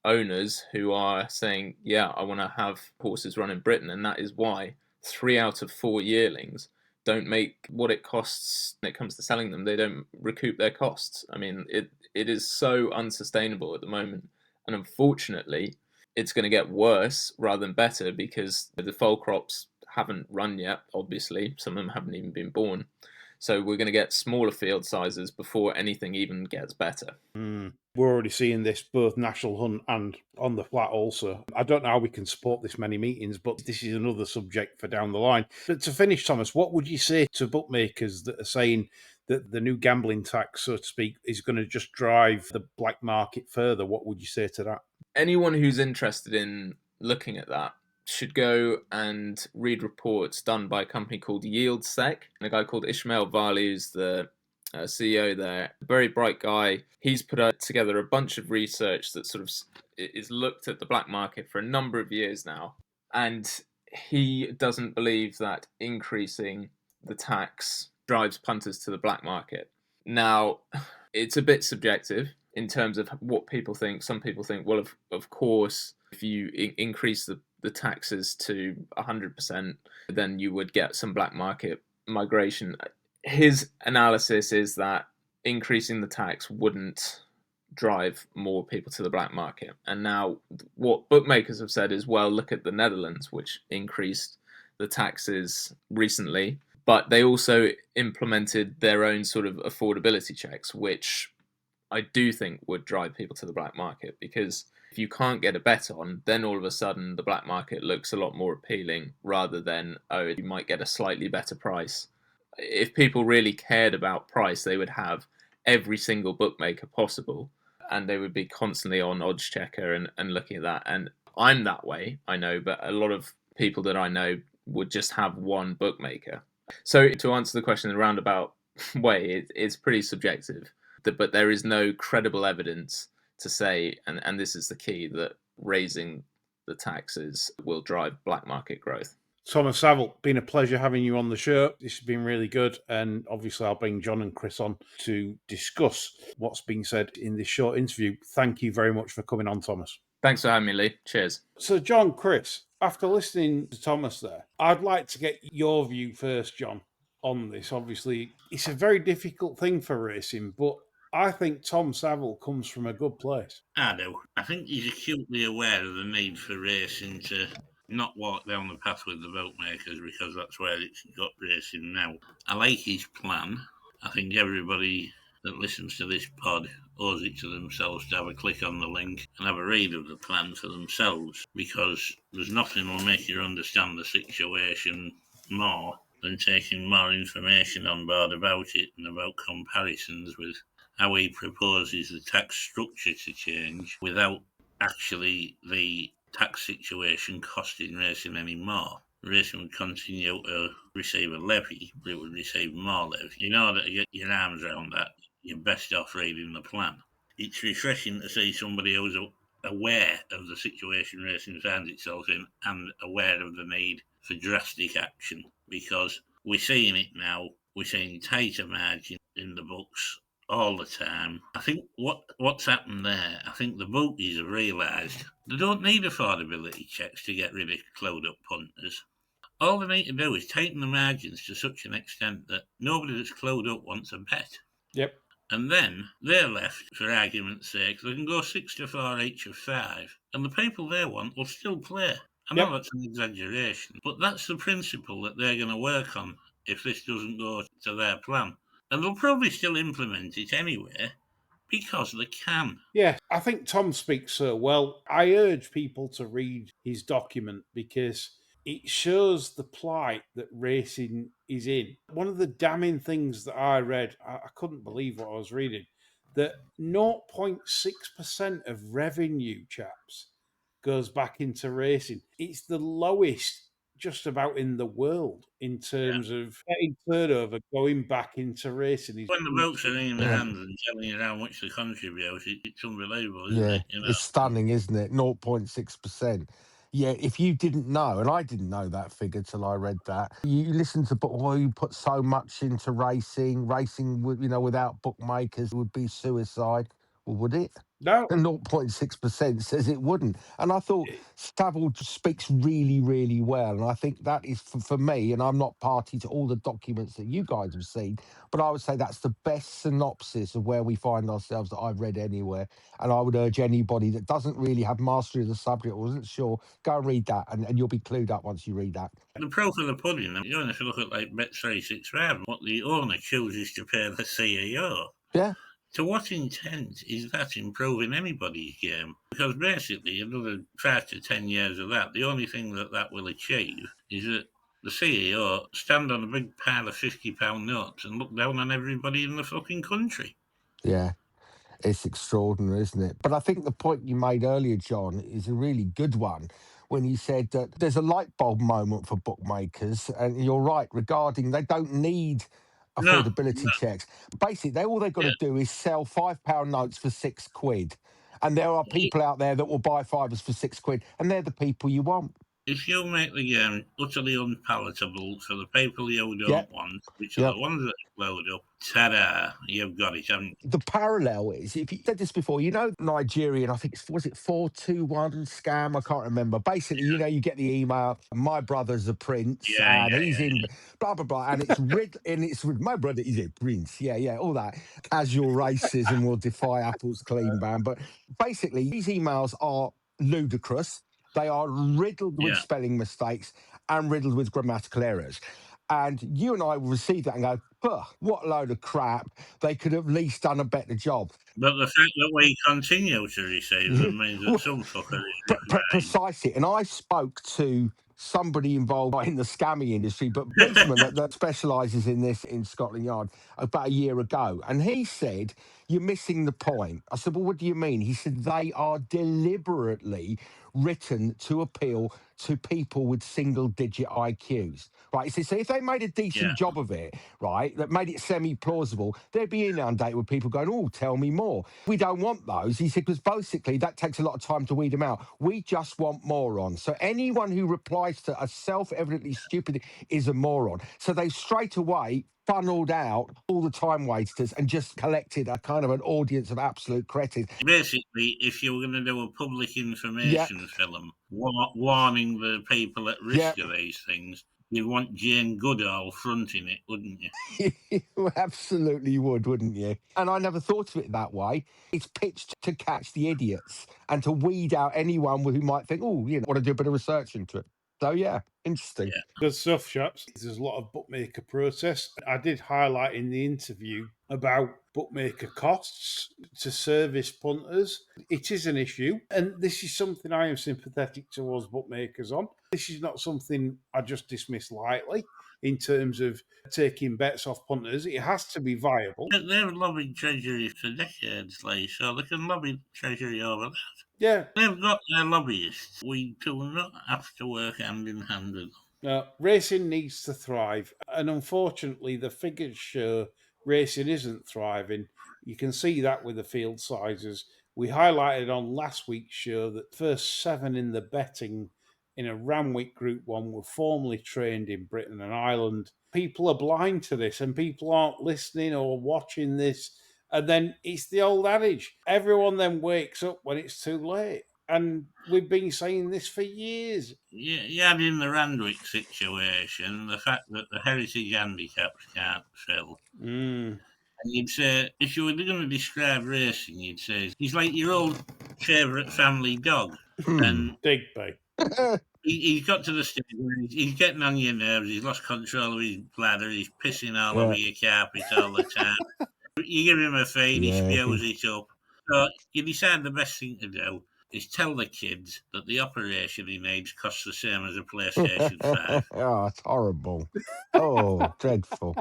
owners who are saying, yeah, I want to have horses run in Britain. And that is why 3 out of 4 yearlings don't make what it costs when it comes to selling them. They don't recoup their costs. I mean, it is so unsustainable at the moment. And unfortunately, it's going to get worse rather than better, because the foal crops haven't run yet, obviously. Some of them haven't even been born. So we're going to get smaller field sizes before anything even gets better. We're already seeing this both National Hunt and on the flat also. I don't know how we can support this many meetings, but this is another subject for down the line. But to finish, Thomas, what would you say to bookmakers that are saying that the new gambling tax, so to speak, is going to just drive the black market further? What would you say to that? Anyone who's interested in looking at that should go and read reports done by a company called YieldSec, and a guy called Ishmael Vali, who's the CEO there, a very bright guy. He's put together a bunch of research that sort of is looked at the black market for a number of years now, and he doesn't believe that increasing the tax drives punters to the black market. Now, it's a bit subjective in terms of what people think. Some people think, well, of course, if you increase the taxes to 100%, then you would get some black market migration. His analysis is that increasing the tax wouldn't drive more people to the black market. And now what bookmakers have said is, well, look at the Netherlands, which increased the taxes recently, but they also implemented their own sort of affordability checks, which I do think would drive people to the black market, because if you can't get a bet on, then all of a sudden the black market looks a lot more appealing, rather than, oh, you might get a slightly better price. If people really cared about price, they would have every single bookmaker possible, and they would be constantly on Oddschecker and looking at that. And I'm that way, I know, but a lot of people that I know would just have one bookmaker. So to answer the question in a roundabout way, it's pretty subjective, but there is no credible evidence to say, and this is the key, that raising the taxes will drive black market growth. Thomas Savill, been a pleasure having you on the show. This has been really good. And obviously I'll bring John and Chris on to discuss what's being said in this short interview. Thank you very much for coming on, Thomas. Thanks for having me, Lee. Cheers. So, John, Chris, after listening to Thomas there, I'd like to get your view first, John, on this. Obviously, it's a very difficult thing for racing, but I think Tom Savill comes from a good place. I do. I think he's acutely aware of the need for racing to not walk down the path with the boatmakers, because that's where it's got racing now. I like his plan. I think everybody that listens to this pod owes it to themselves to have a click on the link and have a read of the plan for themselves, because there's nothing will make you understand the situation more than taking more information on board about it and about comparisons with how he proposes the tax structure to change without actually the tax situation costing racing any more. Racing would continue to receive a levy, but it would receive more levy. In order to get your arms around that, you're best off reading the plan. It's refreshing to see somebody who's aware of the situation racing finds itself in and aware of the need for drastic action, because we're seeing it now. We're seeing tighter margins in the books all the time. I think what's happened there, I think the bookies have realised they don't need affordability checks to get rid of cloud up punters. All they need to do is tighten the margins to such an extent that nobody that's closed up wants a bet. Yep. And then they're left, for argument's sake, they can go 6-4 each of 5, and the people they want will still play. I know that's an exaggeration, but that's the principle that they're going to work on if this doesn't go to their plan. And they'll probably still implement it anyway, because they can. Yeah, I think Tom speaks so well. I urge people to read his document because it shows the plight that racing is in. One of the damning things that I read, I couldn't believe what I was reading, that 0.6% of revenue, chaps, goes back into racing. It's the lowest just about in the world in terms of getting turnover going back into racing. When the boats are in the hands and telling you how much they contribute, it's unbelievable, isn't it? It's stunning, isn't it? 0.6%. Yeah, if you didn't know, and I didn't know that figure till I read that, you listen to, you put so much into racing, without bookmakers would be suicide. Well, would it? No. And 0.6% says it wouldn't. And I thought Savill speaks really, really well. And I think that is, for me, and I'm not party to all the documents that you guys have seen, but I would say that's the best synopsis of where we find ourselves that I've read anywhere. And I would urge anybody that doesn't really have mastery of the subject or wasn't sure, go and read that, and you'll be clued up once you read that. The proof of the pudding, you don't have to look at like Bet365, what the owner chooses to pay the CEO. Yeah. To what intent is that improving anybody's game? Because basically, another 5 to 10 years of that, the only thing that will achieve is that the CEO stand on a big pile of £50 notes and look down on everybody in the fucking country. Yeah. It's extraordinary, isn't it? But I think the point you made earlier, John, is a really good one when you said that there's a light bulb moment for bookmakers. And you're right, regarding they don't need affordability checks. Basically, all they've got to do is sell £5 notes for £6. And there are people out there that will buy fivers for £6, and they're the people you want. If you make the game utterly unpalatable for the people you don't want, which are the ones that load up, ta-da, you've got it, haven't you? The parallel is, if you said this before, Nigerian, I think was it 421 scam? I can't remember. Basically, you get the email, my brother's a prince, and he's in blah, blah, blah, and it's my brother is a prince. Yeah, all that. Casual racism will defy Apple's clean ban. But basically, these emails are ludicrous. They are riddled with spelling mistakes and riddled with grammatical errors. And you and I will receive that and go, what a load of crap. They could have at least done a better job. But the fact that we continue to receive them means that some fucker is precisely. And I spoke to somebody involved in the scamming industry, but a policeman that specialises in this in Scotland Yard about a year ago. And he said, you're missing the point. I said, well, what do you mean? He said, they are deliberately written to appeal to people with single-digit IQs. Right, so if they made a decent job of it, right, that made it semi-plausible, they'd be inundated with people going, oh, tell me more. We don't want those. He said, because basically that takes a lot of time to weed them out. We just want morons. So anyone who replies to a self-evidently stupid is a moron. So they straight away funneled out all the time wasters and just collected a kind of an audience of absolute cretins. Basically, if you were going to do a public information film warning the people at risk of these things, you'd want Jane Goodall fronting it, wouldn't you? You absolutely would, wouldn't you? And I never thought of it that way. It's pitched to catch the idiots and to weed out anyone who might think, oh, want to do a bit of research into it. So, yeah, interesting. Yeah. Good stuff, chaps. There's a lot of bookmaker process. I did highlight in the interview about bookmaker costs to service punters. It is an issue, and this is something I am sympathetic towards bookmakers on. This is not something I just dismiss lightly in terms of taking bets off punters. It has to be viable. They've lobbied Treasury for decades, like, so they can lobby Treasury over that. Yeah. They've got their lobbyists. We do not have to work hand in hand with them. Racing needs to thrive, and unfortunately, the figures show racing isn't thriving. You can see that with the field sizes. We highlighted on last week's show that the first 7 in the betting in a Ramwick Group 1 were formally trained in Britain and Ireland. People are blind to this, and people aren't listening or watching this. And then it's the old adage, everyone then wakes up when it's too late. And we've been saying this for years. You had in the Randwick situation the fact that the heritage handicaps can't fill. And you'd say, if you were going to describe racing, you'd say, he's like your old favourite family dog. And Digby. He's got to the stage where he's getting on your nerves, he's lost control of his bladder, he's pissing all over your carpet all the time. You give him a feed, he spews it up. So you decide the best thing to do is tell the kids that the operation he needs costs the same as a PlayStation 5. Oh, it's horrible. Oh, dreadful.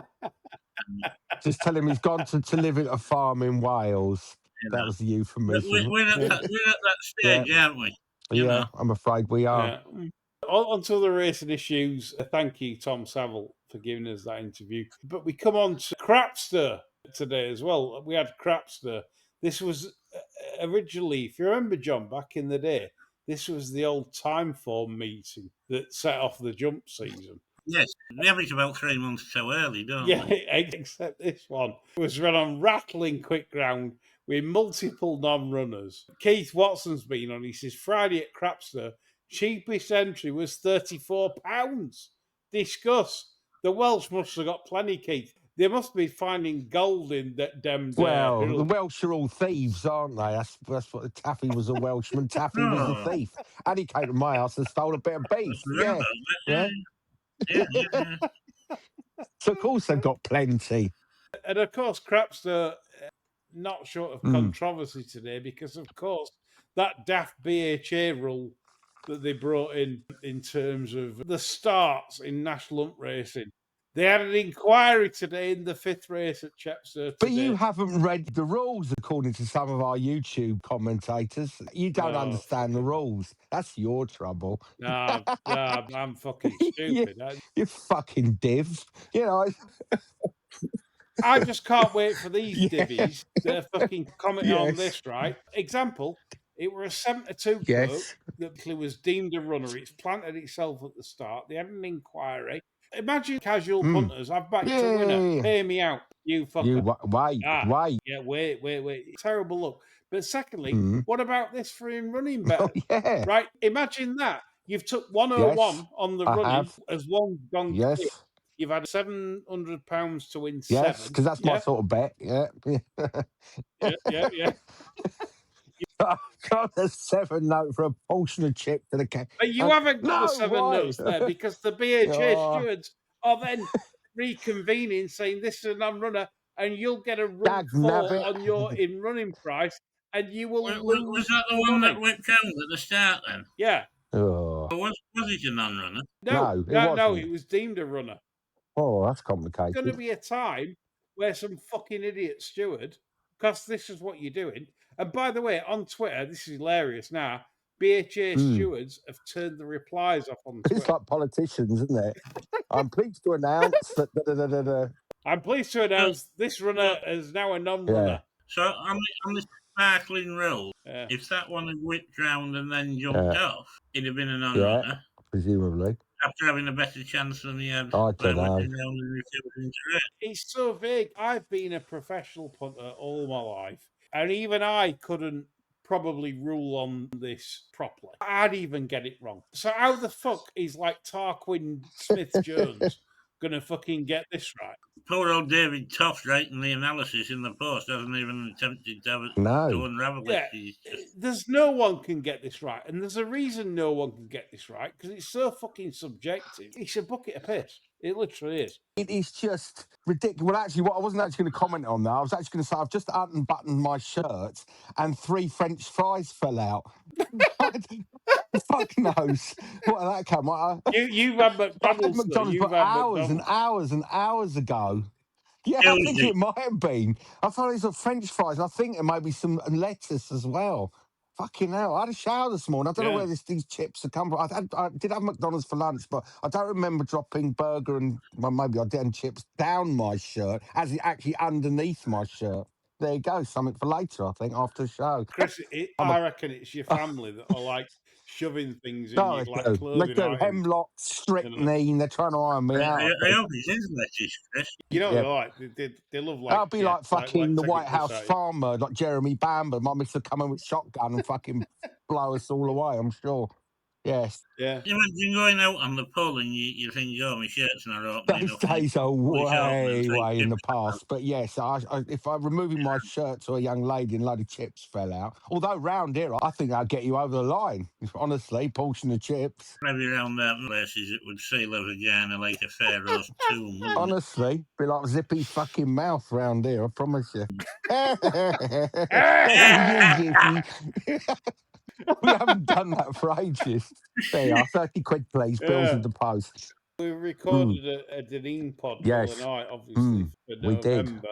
Just tell him he's gone to live at a farm in Wales. That was the euphemism. We're at that stage, aren't we? Yeah, I'm afraid we are. Yeah. On to the racing issues. Thank you, Tom Savill, for giving us that interview. But we come on to Crapster today as well. We had Crapster. This was originally, if you remember, John, back in the day, this was the old Timeform meeting that set off the jump season. Yes, we average about 3 months too early, don't we? Yeah, except this one. It was run on rattling quick ground with multiple non-runners. Keith Watson's been on. He says, Friday at Crapster, cheapest entry was £34. Discuss. The Welsh must have got plenty, Keith. They must be finding gold in that damned Well, hill. the Welsh are all thieves, aren't they? That's what Taffy was a Welshman. Taffy was the thief. And he came to my house and stole a bit of beef. Yeah. So, of course, they've got plenty. And, of course, Crapster not short of controversy today because, of course, that daft BHA rule that they brought in terms of the starts in national hump racing. They had an inquiry today in the 5th race at Chepstow today. But you haven't read the rules, according to some of our YouTube commentators. You don't understand the rules. That's your trouble. Nah, I'm fucking stupid. You fucking div. I just can't wait for these divvies that are fucking commenting on this, right? Example, it were a 72 quote that was deemed a runner. It's planted itself at the start. They had an inquiry. Imagine casual punters. I've backed a winner. Pay me out, you fucker. Wait. Yeah, wait. Terrible look. But secondly, what about this for him running better? Right? Imagine that. You've took 101 on the running as one gone. Yes. You've had £700 to win 7. Yes, because that's my sort of bet. Yeah. Got the 7 note for a portion of chip to the cat. But you haven't got the 7 notes there because the BHA stewards are then reconvening saying this is a non-runner and you'll get a run 4 on your in-running price and you will lose. Was that the one that went down at the start then? Yeah. Was it a non-runner? No, it was deemed a runner. Oh, that's complicated. There's going to be a time where some fucking idiot steward, because this is what you're doing. And by the way, on Twitter, this is hilarious now, BHA stewards have turned the replies off on Twitter. It's like politicians, isn't it? I'm pleased to announce that... I'm pleased to announce this runner is now a non-runner. Yeah. So on the sparkling roll, if that one had whipped round and then jumped off, it'd have been a non-runner. Presumably. after having a better chance than he had I when don't he went know. down and refusing to race. It's so vague. I've been a professional punter all my life, and even I couldn't probably rule on this properly. I'd even get it wrong. So how the fuck is like Tarquin Smith Jones gonna fucking get this right? Poor old David Toft writing the analysis in the post hasn't even attempted to have it No. to unravel it. Yeah, He's just there's no one can get this right, and there's a reason no one can get this right because it's so fucking subjective. It's a bucket of piss. It literally is. It is just ridiculous. Well, actually, what I wasn't actually going to comment on that. I was actually going to say I've just unbuttoned my shirt and 3 French fries fell out. Fuck knows what that came. You've had I had McDonald's, though. McDonald's, You've but had hours and McDonald's. hours and hours ago. Yeah, I think Tuesday. it might have been. I thought it was French fries. And I think there might be some lettuce as well. Fucking hell. I had a shower this morning. I don't know Yeah. where these chips have come from. I did have McDonald's for lunch, but I don't remember dropping burger and, well, maybe I did, and chips down my shirt, as it actually underneath my shirt. There you go. Something for later, I think, after the show. Chris, I'm a I reckon it's your family that are like shoving things in No, your they like do. They clothing do. items. Hemlock, You know, strychnine. They're trying to iron me out. I I think. hope he's in lettuce, Chris. you know what Yeah. they're like. They love I'll like be like fucking the taking White piss House out of you. farmer, like Jeremy Bamber. My miss will come in with shotgun and fucking blow us all away, I'm sure. Yes. Yeah. Imagine going out on the pole and you think, oh, my shirt's not opening Those up. And days are pull it open and way, three way in the chips come out. past. But yes, if I'm removing my shirt to a young lady and a load of chips fell out, although round here, I think I'll get you over the line. Honestly, portion of chips. Maybe around that places it would seal a vagina like a Pharaoh's tomb, wouldn't it? Honestly, be like Zippy's fucking mouth round here, I promise you. We haven't done that for ages. There you are, 30 quid, please. Bills Yeah. at the post. We recorded a Deneen pod the other Yes. night, obviously, for we did. November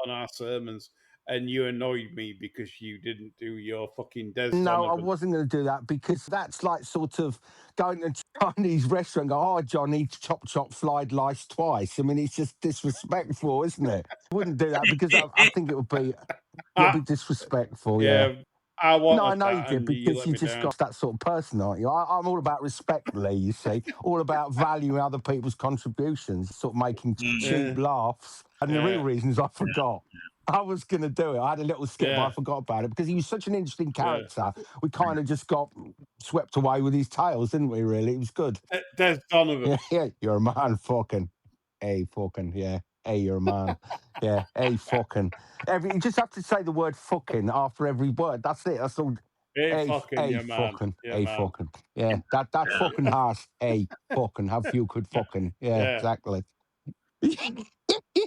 on our sermons, and you annoyed me because you didn't do your fucking Des No, I Donovan. wasn't going to do that because that's like sort of going to a Chinese restaurant and go, oh, Johnny, chop, chop, fried lice twice. I mean, it's just disrespectful, isn't it? I wouldn't do that because I think it would be disrespectful, yeah. I wanted No, I know you that, did and you because let you me just down. got that sort of person, aren't you? I'm all about respect, Lee, you see, all about valuing other people's contributions, sort of making cheap laughs. And the real reason is I forgot. I was going to do it. I had a little skip, but I forgot about it because he was such an interesting character. We kind of just got swept away with his tales, didn't we, really? It was good. Des Donovan. Yeah, you're a man, fucking. Hey, fucking, yeah. Hey, you're a man. Yeah, hey, fucking. You just have to say the word fucking after every word. That's it. That's all. Hey, fucking, hey, yeah, man. fucking. Yeah, Hey, man. fucking. Yeah, that fucking has. Hey, fucking. Have you could fucking. Yeah, exactly.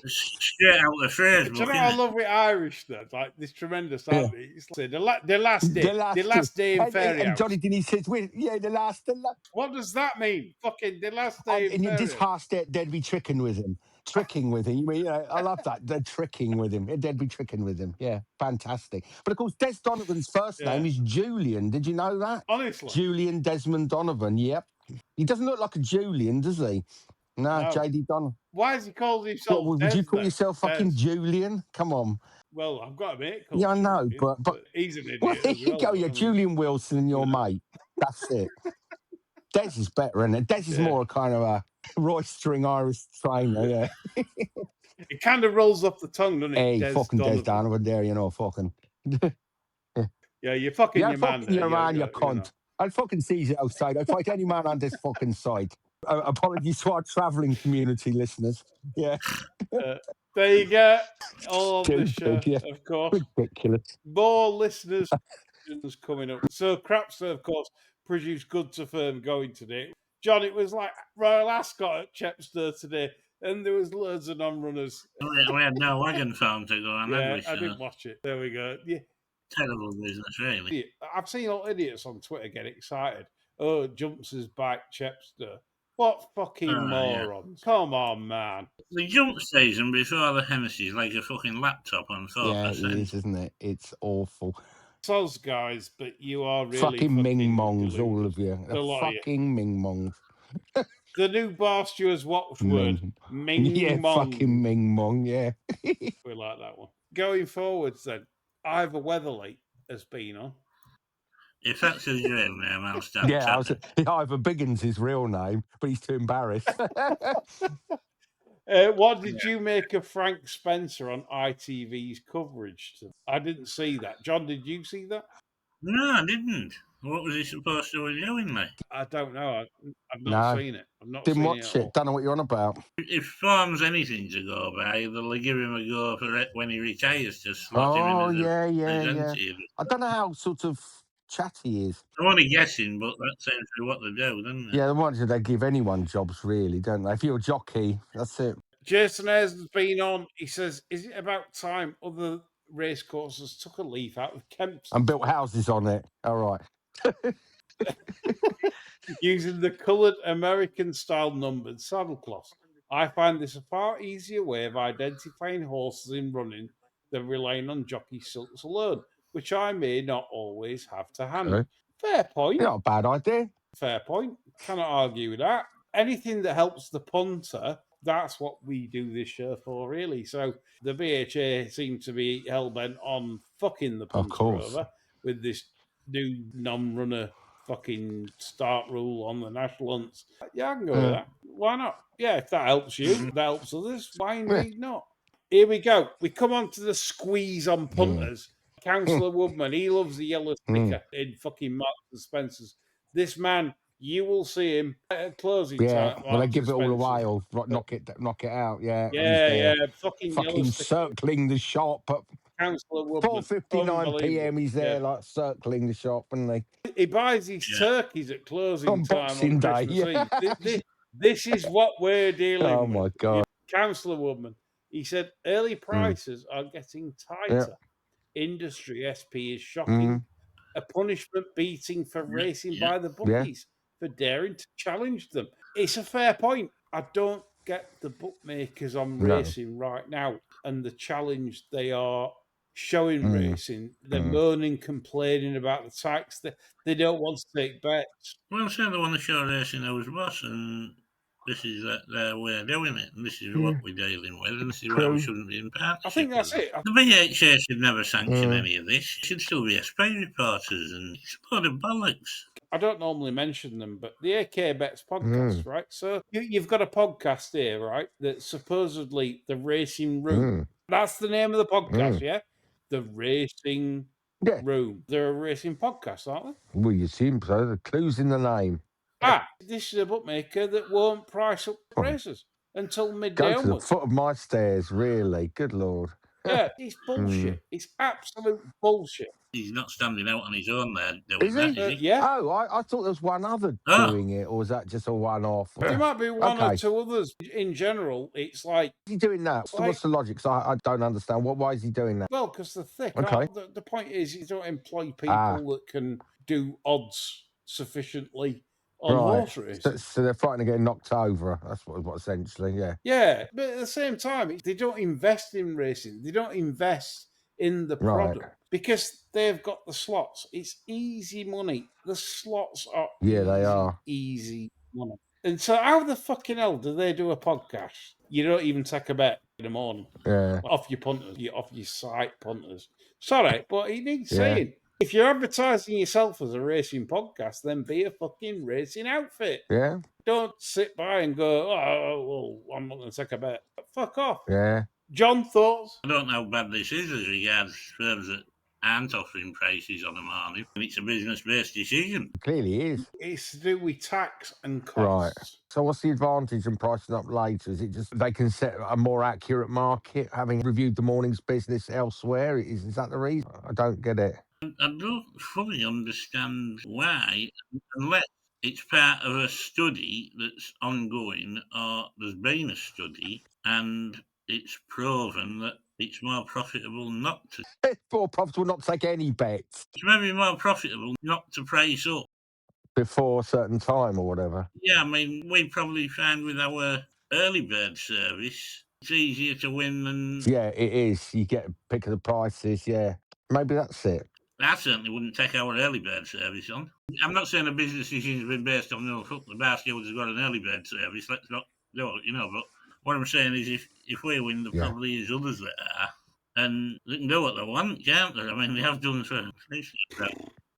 Straight out of the phrase Do you book, know what I isn't it? love with Irish, though? Like this tremendous, aren't they? It's like the last day in Fairy and House. Johnny Denny says, yeah, the last. What does that mean? Fucking the last day in And Fairy this House. half they'd be tricking with him. Tricking with him. You know, I love that. They're tricking with him. They'd be tricking with him. Yeah, fantastic. But of course, Des Donovan's first name is Julian. Did you know that? Honestly. Julian Desmond Donovan. Yep. He doesn't look like a Julian, does he? No, JD Donovan. Why has he called himself Would Des, you call then? yourself fucking Julian? Come on. Well, I've got a mate called Yeah, I know, Julian, but he's an idiot well, there as you well. go. Yeah, Julian Wilson and your mate. That's it. Des is better, isn't it? Des is more a kind of a roistering Irish trainer, yeah. It kind of rolls off the tongue, doesn't it? Hey, Des fucking Donovan. Des Donovan there, you know, fucking. Yeah, you're fucking Yeah, your man. fucking your man, you know. cunt. I'd fucking seize it outside. I'd fight any man on this fucking side. Apologies to our travelling community listeners. Yeah. There you go. All of the show, Stupid, yeah. of course. Ridiculous. More listeners coming up. So Crapster, of course, produced Good to Firm going today. John, it was like Royal Ascot at Chepstow today, and there was loads of non-runners. We had no wagon farm to go on, had we? I didn't watch it. There we go. Yeah. Terrible business, really. I've seen all idiots on Twitter get excited. Oh, jumps his back, Chepstow. What fucking morons. Yeah. Come on, man. The jump station before the Hennessy is like a fucking laptop on 4%. Yeah, it is, isn't it? It's awful. Soz, guys, but you are really fucking Ming-mongs, all of you. Fucking Ming-mongs. The new Barstew's watchword, Ming-mong. Yeah, fucking Ming-mong, yeah. We like that one. Going forwards then, Ivor Weatherly has been on. If that's his real name, I'll stand Yeah, chatting. Ivor Biggin's his real name, but he's too embarrassed. What did you make of Frank Spencer on ITV's coverage? I didn't see that. John, did you see that? No, I didn't. What was he supposed to be doing, mate? I don't know. I've not No, seen it. I've not didn't seen watch it at it. all. Don't know what you're on about. If form's anything to go by, they'll give him a go for it when he retires to slot him in Oh, as a yeah. presenter. I don't know how sort of chatty he is. I'm only guessing, but that seems to be what they do, doesn't it? Yeah, they give anyone jobs, really, don't they? If you're a jockey, that's it. Jason Ayres has been on. He says, "Is it about time other racecourses took a leaf out of Kemp's And built houses on it. All right. using the coloured American-style numbered saddlecloths? I find this a far easier way of identifying horses in running than relying on jockey silks alone, which I may not always have to hand." Okay. Fair point. Not a bad idea. Fair point. Cannot argue with that. Anything that helps the punter, that's what we do this show for, really. So the BHA seem to be hell bent on fucking the punter course. over with this new non-runner fucking start rule on the national hunts. Yeah, I can go with that. Why not? Yeah, if that helps you, that helps others. Why indeed not? Here we go. We come on to the squeeze on punters. Councillor Woodman, he loves the yellow sticker in fucking Marks and Spencer's. This man, you will see him at closing time. Yeah, at well, they Marks give it and all away Spencer's. or knock it out. Yeah, he's Yeah, there. yeah, fucking yellow Fucking sticker. circling the shop at Councillor Woodman. 4:59 p.m. He's there, Yeah. like circling the shop, and they He buys his turkeys at closing on time Boxing on Day. Christmas Yeah. Eve. This is what we're dealing Oh with. my God. Councillor Woodman, he said early prices are getting tighter. Industry SP is shocking. A punishment beating for racing by the bookies for daring to challenge them. It's a fair point. I don't get the bookmakers on racing right now and the challenge they are showing racing. They're moaning, complaining about the tax. They don't want to take bets. Well, say they want to show racing who's boss, and this is their way of doing it, and this is what we're dealing with, and this is why we shouldn't be in partnership. I think that's it. The BHA should never sanction any of this. It should still be SP reporters, and it's a load of bollocks. I don't normally mention them, but the AK Bets podcast, right? So you've got a podcast here, right? That's supposedly the Racing Room. That's the name of the podcast, yeah? The Racing Room. They're a racing podcast, aren't they? Well, you assume so. The clue's in the name. This is a bookmaker that won't price up races until midday Go to the onwards. foot of my stairs, really. Good Lord. Yeah, it's bullshit. It's absolute bullshit. He's not standing out on his own there doing that, is he? Yeah. Oh, I thought there was one other doing it, or was that just a one-off? There might be one or two others. In general, it's like... Is he doing that? So what's the logic? So I don't understand. Why is he doing that? Well, because they're thick. Okay. The point is you don't employ people that can do odds sufficiently on horse racing. So they're frightened of getting knocked over. That's what essentially, yeah. Yeah, but at the same time, they don't invest in racing. They don't invest in the product because they've got the slots. It's easy money. The slots are they are easy money. And so how the fucking hell do they do a podcast? You don't even take a bet in the morning. Yeah. Off your punters, off your site punters. Sorry, but it needs saying. If you're advertising yourself as a racing podcast, then be a fucking racing outfit. Yeah. Don't sit by and go, oh, well, I'm not going to take a bet. Fuck off. Yeah. John, thoughts? I don't know how bad this is as regards firms that aren't offering prices on the morning. It's a business-based decision. Clearly is. It's to do with tax and costs. Right. So what's the advantage in pricing up later? Is it just they can set a more accurate market, having reviewed the morning's business elsewhere? Is that the reason? I don't get it. I don't fully understand why, unless it's part of a study that's ongoing, or there's been a study and it's proven that it's more profitable not to. It's more profitable not to take any bets. It's maybe more profitable not to price up Before a certain time or whatever. Yeah, I mean, we probably find with our early bird service, it's easier to win than... Yeah, it is. You get a pick of the prices, Maybe that's it. I certainly wouldn't take our early bird service on. I'm not saying a business decision has been based on, the bar skills has got an early bird service, let's not do it, but what I'm saying is if we win, there probably is others that are, and they can do what they want, can't they? I mean, they have done for...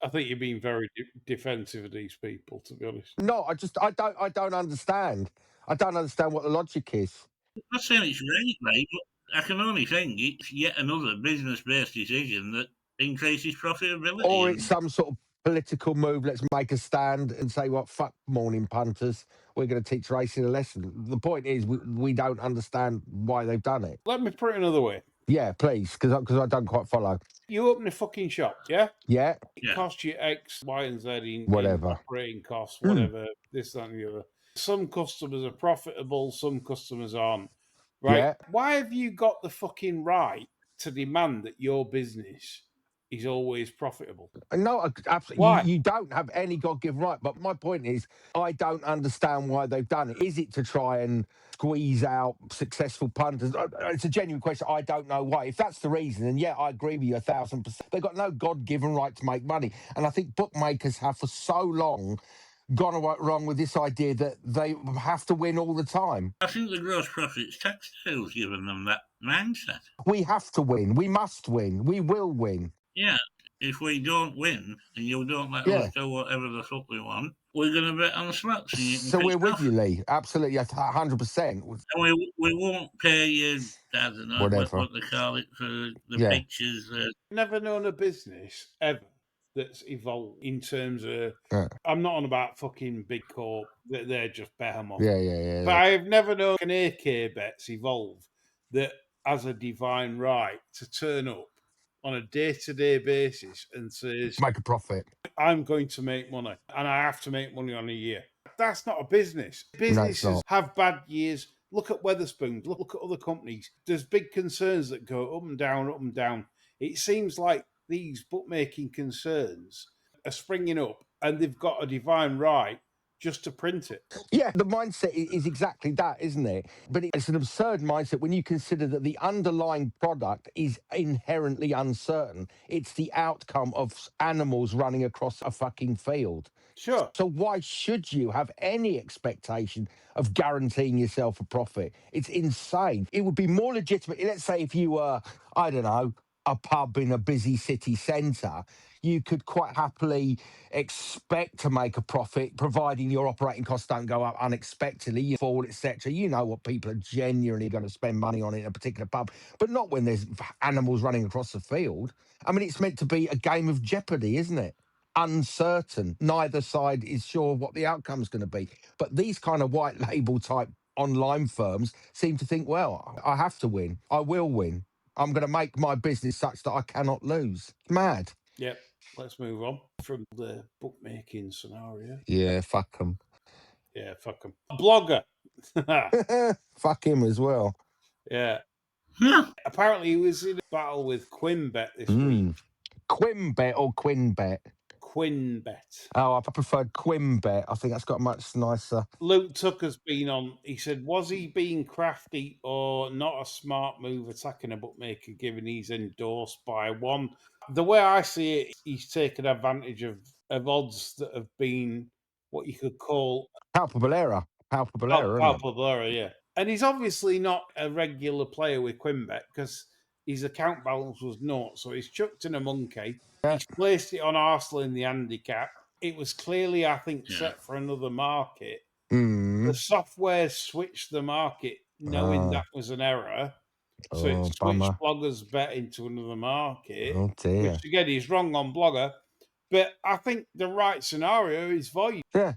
I think you're being very defensive of these people, to be honest. No, I don't understand. I don't understand what the logic is. I'm not saying it's right, right, but I can only think it's yet another business-based decision that increases profitability. Or it's And some sort of political move. Let's make a stand and say, "What fuck, morning punters. We're going to teach racing a lesson." The point is, we don't understand why they've done it. Let me put it another way. Yeah, please, because I don't quite follow. You open a fucking shop, yeah? Yeah, It Yeah. costs you X, Y, and Z in whatever. operating costs, whatever, this, that, and the other. Some customers are profitable, some customers aren't. Right? Yeah. Why have you got the fucking right to demand that your business is always profitable? No, absolutely. Why? You don't have any God-given right. But my point is, I don't understand why they've done it. Is it to try and squeeze out successful punters? It's a genuine question. I don't know why. If that's the reason, then yeah, I agree with you 1,000%. They've got no God-given right to make money. And I think bookmakers have for so long gone wrong with this idea that they have to win all the time. I think the gross profits tax sales given them that mindset. We have to win. We must win. We will win. Yeah, if we don't win and you don't let Yeah. us do whatever the fuck we want, we're going to bet on the slots. And you can So piss we're with off. you, Lee. Absolutely, 100%. And we won't pay you, I don't know Whatever. what they call it, for the Yeah. pictures. Never known a business ever that's evolved in terms of. Yeah. I'm not on about fucking big corp. They're just behemoth. Yeah. But I have never known an AK Bet's evolve that has a divine right to turn up on a day-to-day basis and says, Make a profit. I'm going to make money and I have to make money on a year. That's not a business. it's Businesses not. have bad years. Look at Weatherspoons. Look at other companies. There's big concerns that go up and down, up and down. It seems like these bookmaking concerns are springing up and they've got a divine right just to print it. Yeah, the mindset is exactly that, isn't it? But it's an absurd mindset when you consider that the underlying product is inherently uncertain. It's the outcome of animals running across a fucking field. Sure. So why should you have any expectation of guaranteeing yourself a profit? It's insane. It would be more legitimate. Let's say if you were, I don't know, a pub in a busy city centre, you could quite happily expect to make a profit, providing your operating costs don't go up unexpectedly, you fall, etc. You know what people are genuinely going to spend money on in a particular pub, but not when there's animals running across the field. I mean, it's meant to be a game of jeopardy, isn't it? Uncertain. Neither side is sure what the outcome's going to be. But these kind of white label type online firms seem to think, well, I have to win. I will win. I'm going to make my business such that I cannot lose. Mad. Yep. Let's move on from the bookmaking scenario. Yeah, fuck them. Yeah, fuck them. Blogger. Fuck him as well. Yeah. Yeah. Apparently, he was in a battle with Quinn Bet this week. Quinn Bet or Quinn Bet? Quinn Bet. Oh, I preferred Quinn Bet. I think that's got much nicer. Luke Tucker's been on. He said, was he being crafty or not a smart move attacking a bookmaker given he's endorsed by one? The way I see it, he's taken advantage of odds that have been what you could call Palpable error. Palpable error, isn't it? palpable error, yeah. And he's obviously not a regular player with Quinn Bet because his account balance was naught. So he's chucked in a monkey. Yeah. He's placed it on Arsenal in the handicap. It was clearly, I think, set for another market. The software switched the market knowing that was an error. So it switched bummer. Blogger's bet into another market. Oh, dear. Which, again, he's wrong on Blogger. But I think the right scenario is void. Yeah.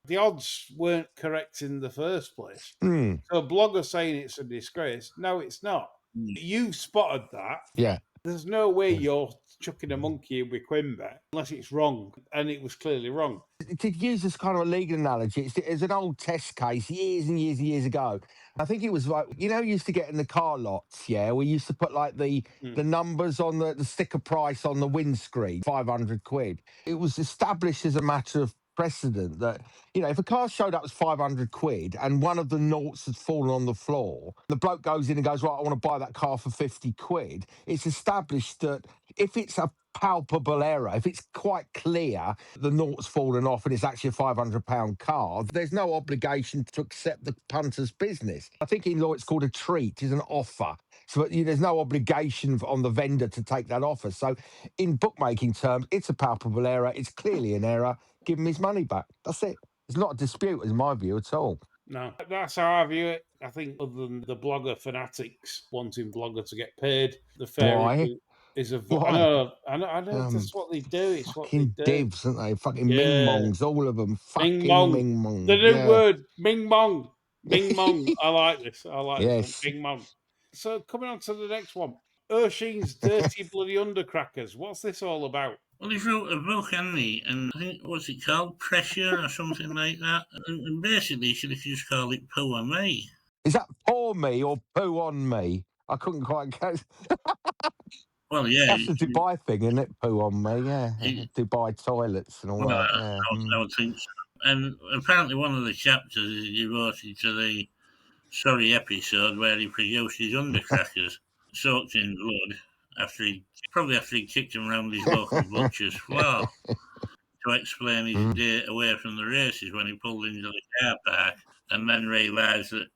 The odds weren't correct in the first place. Mm. So Blogger saying it's a disgrace. No, it's not. You spotted that. Yeah. There's no way you're chucking a monkey in with Quinn Bet unless it's wrong. And it was clearly wrong. To use this kind of a legal analogy, it's an old test case years and years and years ago. I think it was like, you used to get in the car lots, yeah? We used to put like the numbers on the sticker price on the windscreen, 500 quid. It was established as a matter of precedent that, if a car showed up as 500 quid and one of the noughts had fallen on the floor, the bloke goes in and goes, right, I want to buy that car for 50 quid. It's established that if it's a palpable error, if it's quite clear the naught's fallen off and it's actually a £500 car, there's no obligation to accept the punter's business. I think in law it's called a treat, is an offer. So there's no obligation on the vendor to take that offer. So in bookmaking terms, it's a palpable error. It's clearly an error. Give him his money back. That's it. It's not a dispute, in my view, at all. No, that's how I view it. I think other than the blogger fanatics wanting blogger to get paid, the fair Why? is a. Why? I know. That's what they do. It's what they Fucking do. divs, aren't they? Fucking Ming Yeah, Mongs, all of them. Ming Fucking Mong. Ming Mong. The new Yeah. word, Ming Mong. Ming Mong. I like this. I like this one. Yes. Ming Mong. So coming on to the next one. Ursheen's Dirty Bloody Undercrackers. What's this all about? Well, he wrote a book, hadn't he? And I think, what's it called? Pressure or something like that. And basically, you should have just called it Poor Me. Is that pour me or poo on me? I couldn't quite catch. Well, yeah. That's the Dubai thing, isn't it? Poo on me, yeah. Dubai toilets and all Well, that, yeah. I would think so. And apparently one of the chapters is devoted to the sorry episode where he produced his undercrackers soaked in blood after he kicked him round his local butcher's floor to explain his day away from the races when he pulled into the car park and then realised that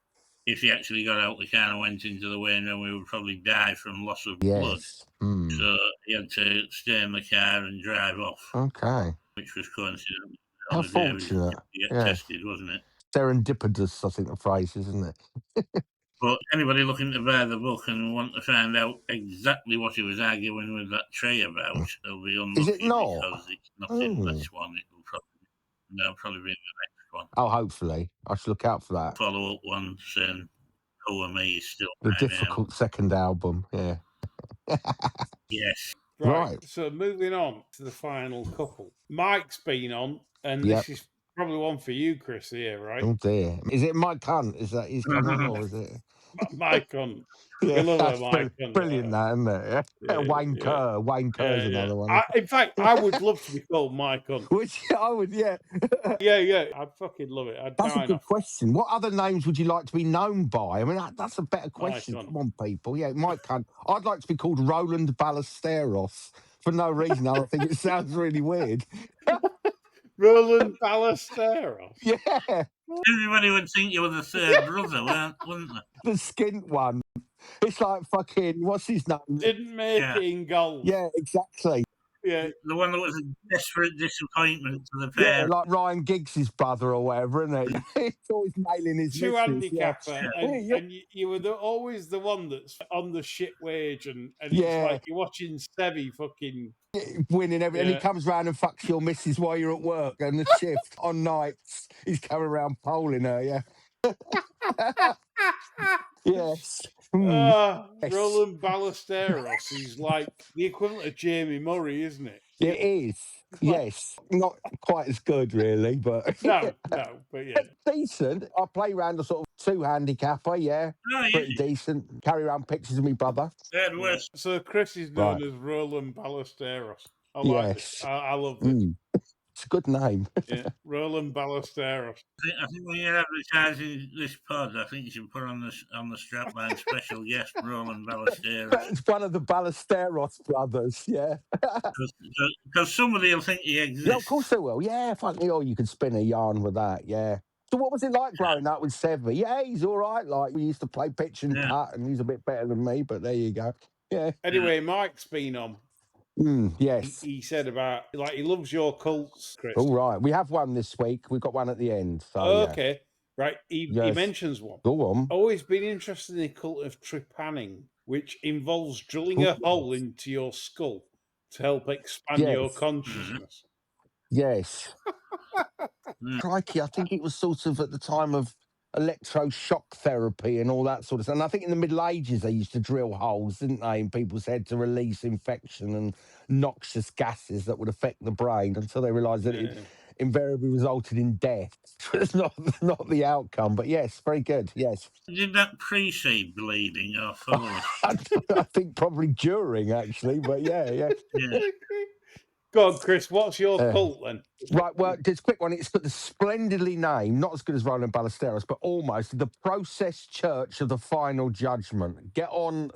if he actually got out the car and went into the weighing room, he would probably die from loss of blood. So he had to stay in the car and drive off. Okay. Which was coincidental. How fortunate. To get tested, wasn't it? Serendipitous, I think the phrase is, isn't it? But anybody looking to buy the book and want to find out exactly what he was arguing with that tray about, they'll be unlucky. Is it not? Because it's not in this one. It'll probably be in the next one. Oh, hopefully. I should look out for that. Follow-up one saying Poor Me is still the difficult second album, yeah. Yes. Right. So moving on to the final couple. Mike's been on, and this is probably one for you, Chris, here, right? Oh dear. Is it Mike Hunt? Is that his coming or is it? Mike Hunt. Yeah, we love that's Mike Hunt. Brilliant, that, isn't it? Yeah. Wayne Kerr. Wayne Kerr's another one. In fact, I would love to be called Mike Hunt. Which I would, yeah. Yeah. I'd fucking love it. That's a good question. What other names would you like to be known by? I mean, that's a better question. Mike Come on, people. Yeah, Mike Hunt. I'd like to be called Roland Ballesteros for no reason. I think it sounds really weird. Roland Ballesteros? Yeah. Everybody would think you were the third brother, wouldn't they? The skint one. It's like fucking, what's his name? Didn't make it in gold. Yeah, exactly. Yeah. The one that was a desperate disappointment to the pair. Yeah, like Ryan Giggs' brother or whatever, isn't it? He's always nailing his Two missus. handicapper, and you were always the one that's on the shit wage, and it's like you're watching Savill fucking winning everything. And he comes round and fucks your missus while you're at work and the shift on nights. He's coming around polling her, yeah. Yes. Roland Ballesteros. He's like the equivalent of Jamie Murray, isn't it? It is. Yes. Not quite as good, really, but no, but yeah. Decent. I play around a sort of two handicapper, yeah. Pretty decent. Carry around pictures of me brother. So Chris is known as Roland Ballesteros. I like this. I love this. It's a good name. Yeah, Roland Ballesteros. I think when you're advertising this pod, I think you should put on the strapline special guest Roland Ballesteros. It's one of the Ballesteros brothers, yeah. Because somebody will think he exists. Yeah, of course they will. Yeah, fucking you could spin a yarn with that, yeah. So what was it like growing up with Savill? Yeah, he's all right. Like, we used to play pitch and cut, and he's a bit better than me, but there you go. Yeah. Anyway, Mike's been on. Yes. He said about, like, he loves your cults, Chris. All right. We have one this week. We've got one at the end. So, okay. Right. He mentions one. Go on. Always been interested in the cult of trepanning, which involves drilling a hole into your skull to help expand your consciousness. Yes. Crikey, I think it was sort of at the time of electroshock therapy and all that sort of stuff. And I think in the Middle Ages they used to drill holes, didn't they, in people's head to release infection and noxious gases that would affect the brain until they realised that it invariably resulted in death. It's not the outcome, but yes, very good, yes. Did that precede bleeding or follow it? I think probably during, actually, but yeah. Go on, Chris, what's your cult then? Right, well, just a quick one. It's got the splendidly named, not as good as Roland Ballesteros, but almost the Process Church of the Final Judgment. Get on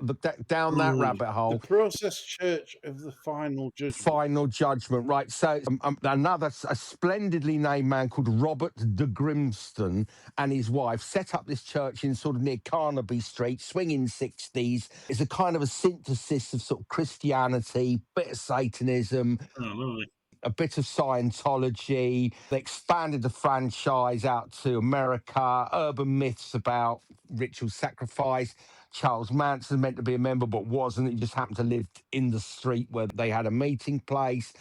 down that rabbit The hole. Process Church of the Final Judgment. Final Judgment, right? So a splendidly named man called Robert de Grimston and his wife set up this church in sort of near Carnaby Street, swinging 60s. It's a kind of a synthesis of sort of Christianity, bit of Satanism, Oh, lovely. a bit of Scientology. They expanded the franchise out to America, urban myths about ritual sacrifice. Charles Manson meant to be a member but wasn't. He just happened to live in the street where they had a meeting place.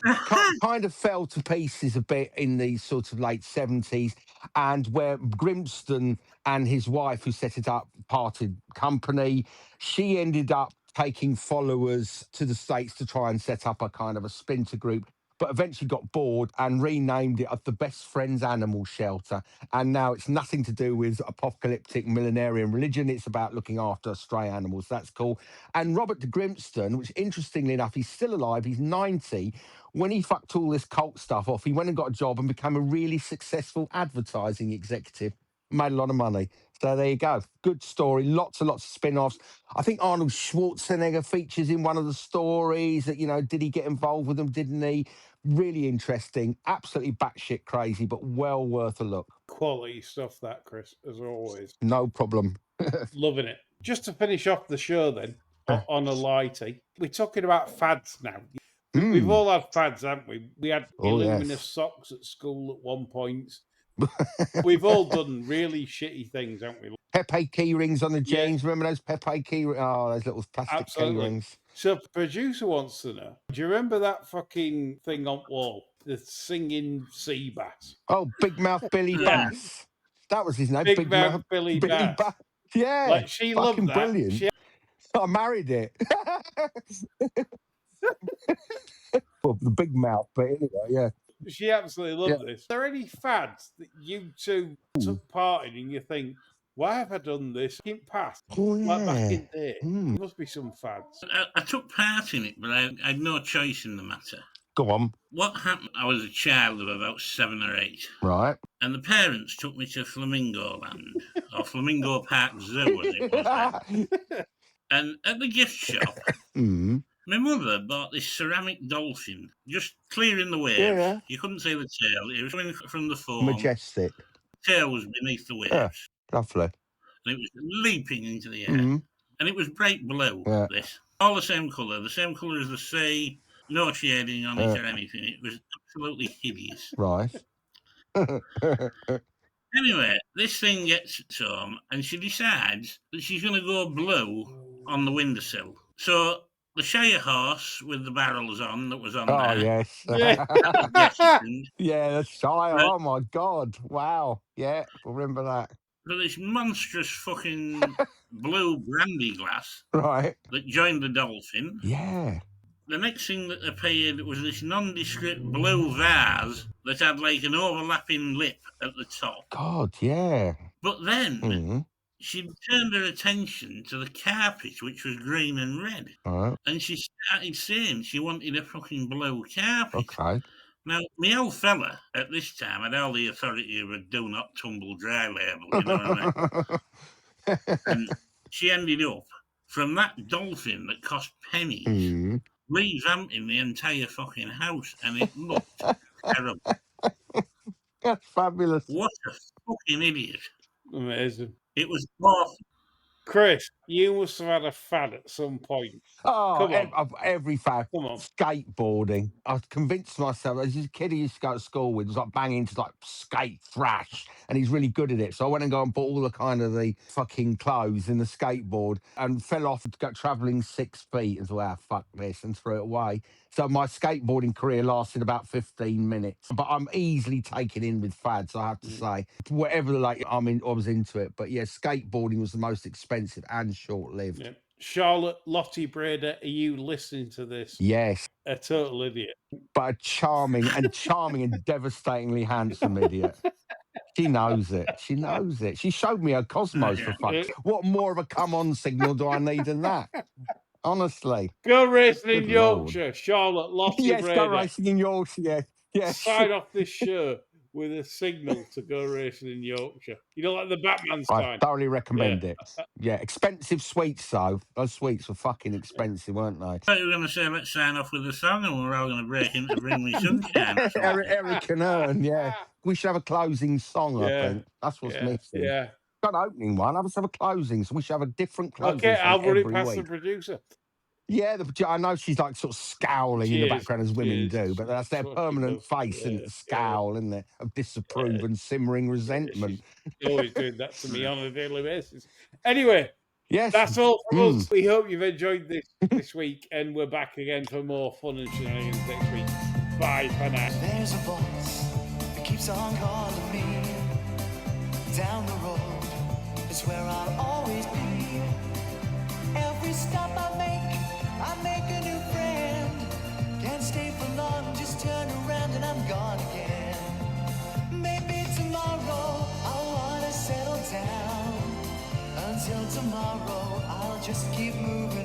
Kind of fell to pieces a bit in the sort of late 70s, and where Grimston and his wife, who set it up, parted company. She ended up taking followers to the States to try and set up a kind of a splinter group, but eventually got bored and renamed it the Best Friends Animal Shelter. And now it's nothing to do with apocalyptic millenarian religion. It's about looking after stray animals. That's cool. And Robert de Grimston, which interestingly enough, he's still alive. He's 90. When he fucked all this cult stuff off, he went and got a job and became a really successful advertising executive. Made a lot of money. So there you go. Good story. Lots and lots of spin-offs. I think Arnold Schwarzenegger features in one of the stories. That, did he get involved with them? Didn't he? Really interesting. Absolutely batshit crazy, but well worth a look. Quality stuff, that, Chris, as always. No problem. Loving it. Just to finish off the show then, on a lighty, we're talking about fads now. We've all had fads, haven't we? We had Illuminous socks at school at one point. We've all done really shitty things, haven't we? Pepe key rings on the jeans. Remember those Pepe key rings? Oh, those little plastic key rings. So the producer wants to know, do you remember that fucking thing on wall? The singing sea bass. Oh, Big Mouth Billy Bass. That was his name. Big Mouth Billy Bass. Yeah. Like, she loved that. Brilliant. I married it. Well, the big mouth, but anyway, yeah. She absolutely loved this. Are there any fads that you two took part in and you think, why have I done this in past? Like back in the day. There must be some fads. I took part in it, but I had no choice in the matter. Go on. What happened? I was a child of about 7 or 8. Right. And the parents took me to Flamingo Land, or Flamingo Park Zoo, as it was then. And at the gift shop, my mother bought this ceramic dolphin, just clearing the waves. Yeah. You couldn't see the tail. It was coming from the foam. Majestic. The tail was beneath the waves. Yeah, lovely. And it was leaping into the air. And it was bright blue, this. All the same colour as the sea, no shading on it or anything. It was absolutely hideous. Right. Anyway, this thing gets home and she decides that she's going to go blue on the windowsill. So the Shire horse with the barrels on that was on there. Oh, yes. Yeah, the Shire. Oh, my God. Wow. Yeah, I remember that. So this monstrous fucking blue brandy glass that joined the dolphin. Yeah. The next thing that appeared was this nondescript blue vase that had like an overlapping lip at the top. God, yeah. But then she turned her attention to the carpet, which was green and red. And she started saying she wanted a fucking blue carpet. Okay. Now, my old fella at this time had all the authority of a do not tumble dry label, you know what I mean? And she ended up, from that dolphin that cost pennies, revamping the entire fucking house, and it looked terrible. That's fabulous. What a fucking idiot. Amazing. It was awful. Chris, you must have had a fad at some point. Oh, every fad. Come on. Skateboarding. I convinced myself, as a kid I used to go to school with, was like banging to like skate thrash, and he's really good at it. So I went and got and bought all the kind of the fucking clothes in the skateboard and fell off to go travelling 6 feet and thought, fuck this, and threw it away. So my skateboarding career lasted about 15 minutes. But I'm easily taken in with fads, I have to say. Whatever, I was into it. But yeah, skateboarding was the most expensive and short-lived. Yeah. Charlotte Lottie Brader, are you listening to this? Yes. A total idiot. But a charming and devastatingly handsome idiot. She knows it. She knows it. She showed me her Cosmos, for fuck's sake. What more of a come-on signal do I need than that? Honestly. Go racing in Yorkshire, Charlotte Lottie Brader. Yes, go racing in Yorkshire, yes. Yes. sign off this show with a signal to go racing in Yorkshire. You know, like the Batman I sign. thoroughly recommend it. Yeah, expensive sweets though. Those sweets were fucking expensive, weren't they? I thought you were going to say let's sign off with a song and we're all going to break into Bring Me Sunshine or something. Eric and Ern, yeah. We should have a closing song, I Yeah, think. That's what's yeah, missing. yeah. Got an opening one. Let's have a closing. So we should have a different closing Okay, song I'll run it every past the week. producer. Yeah, I know she's like sort of scowling in the background as women do, but that's their That's what she permanent does. face, and Yeah, the scowl, isn't it, of disapproval and simmering resentment. She's always doing that to me on a daily basis. Anyway, Yes. that's all from us. We hope you've enjoyed this week, and we're back again for more fun and shenanigans next week. Bye for now. There's a voice that keeps on calling me. Down the road is where I'll always be. Every stop I make a new friend. Can't stay for long, just turn around and I'm gone again. Maybe tomorrow I'll wanna settle down. Until tomorrow I'll just keep moving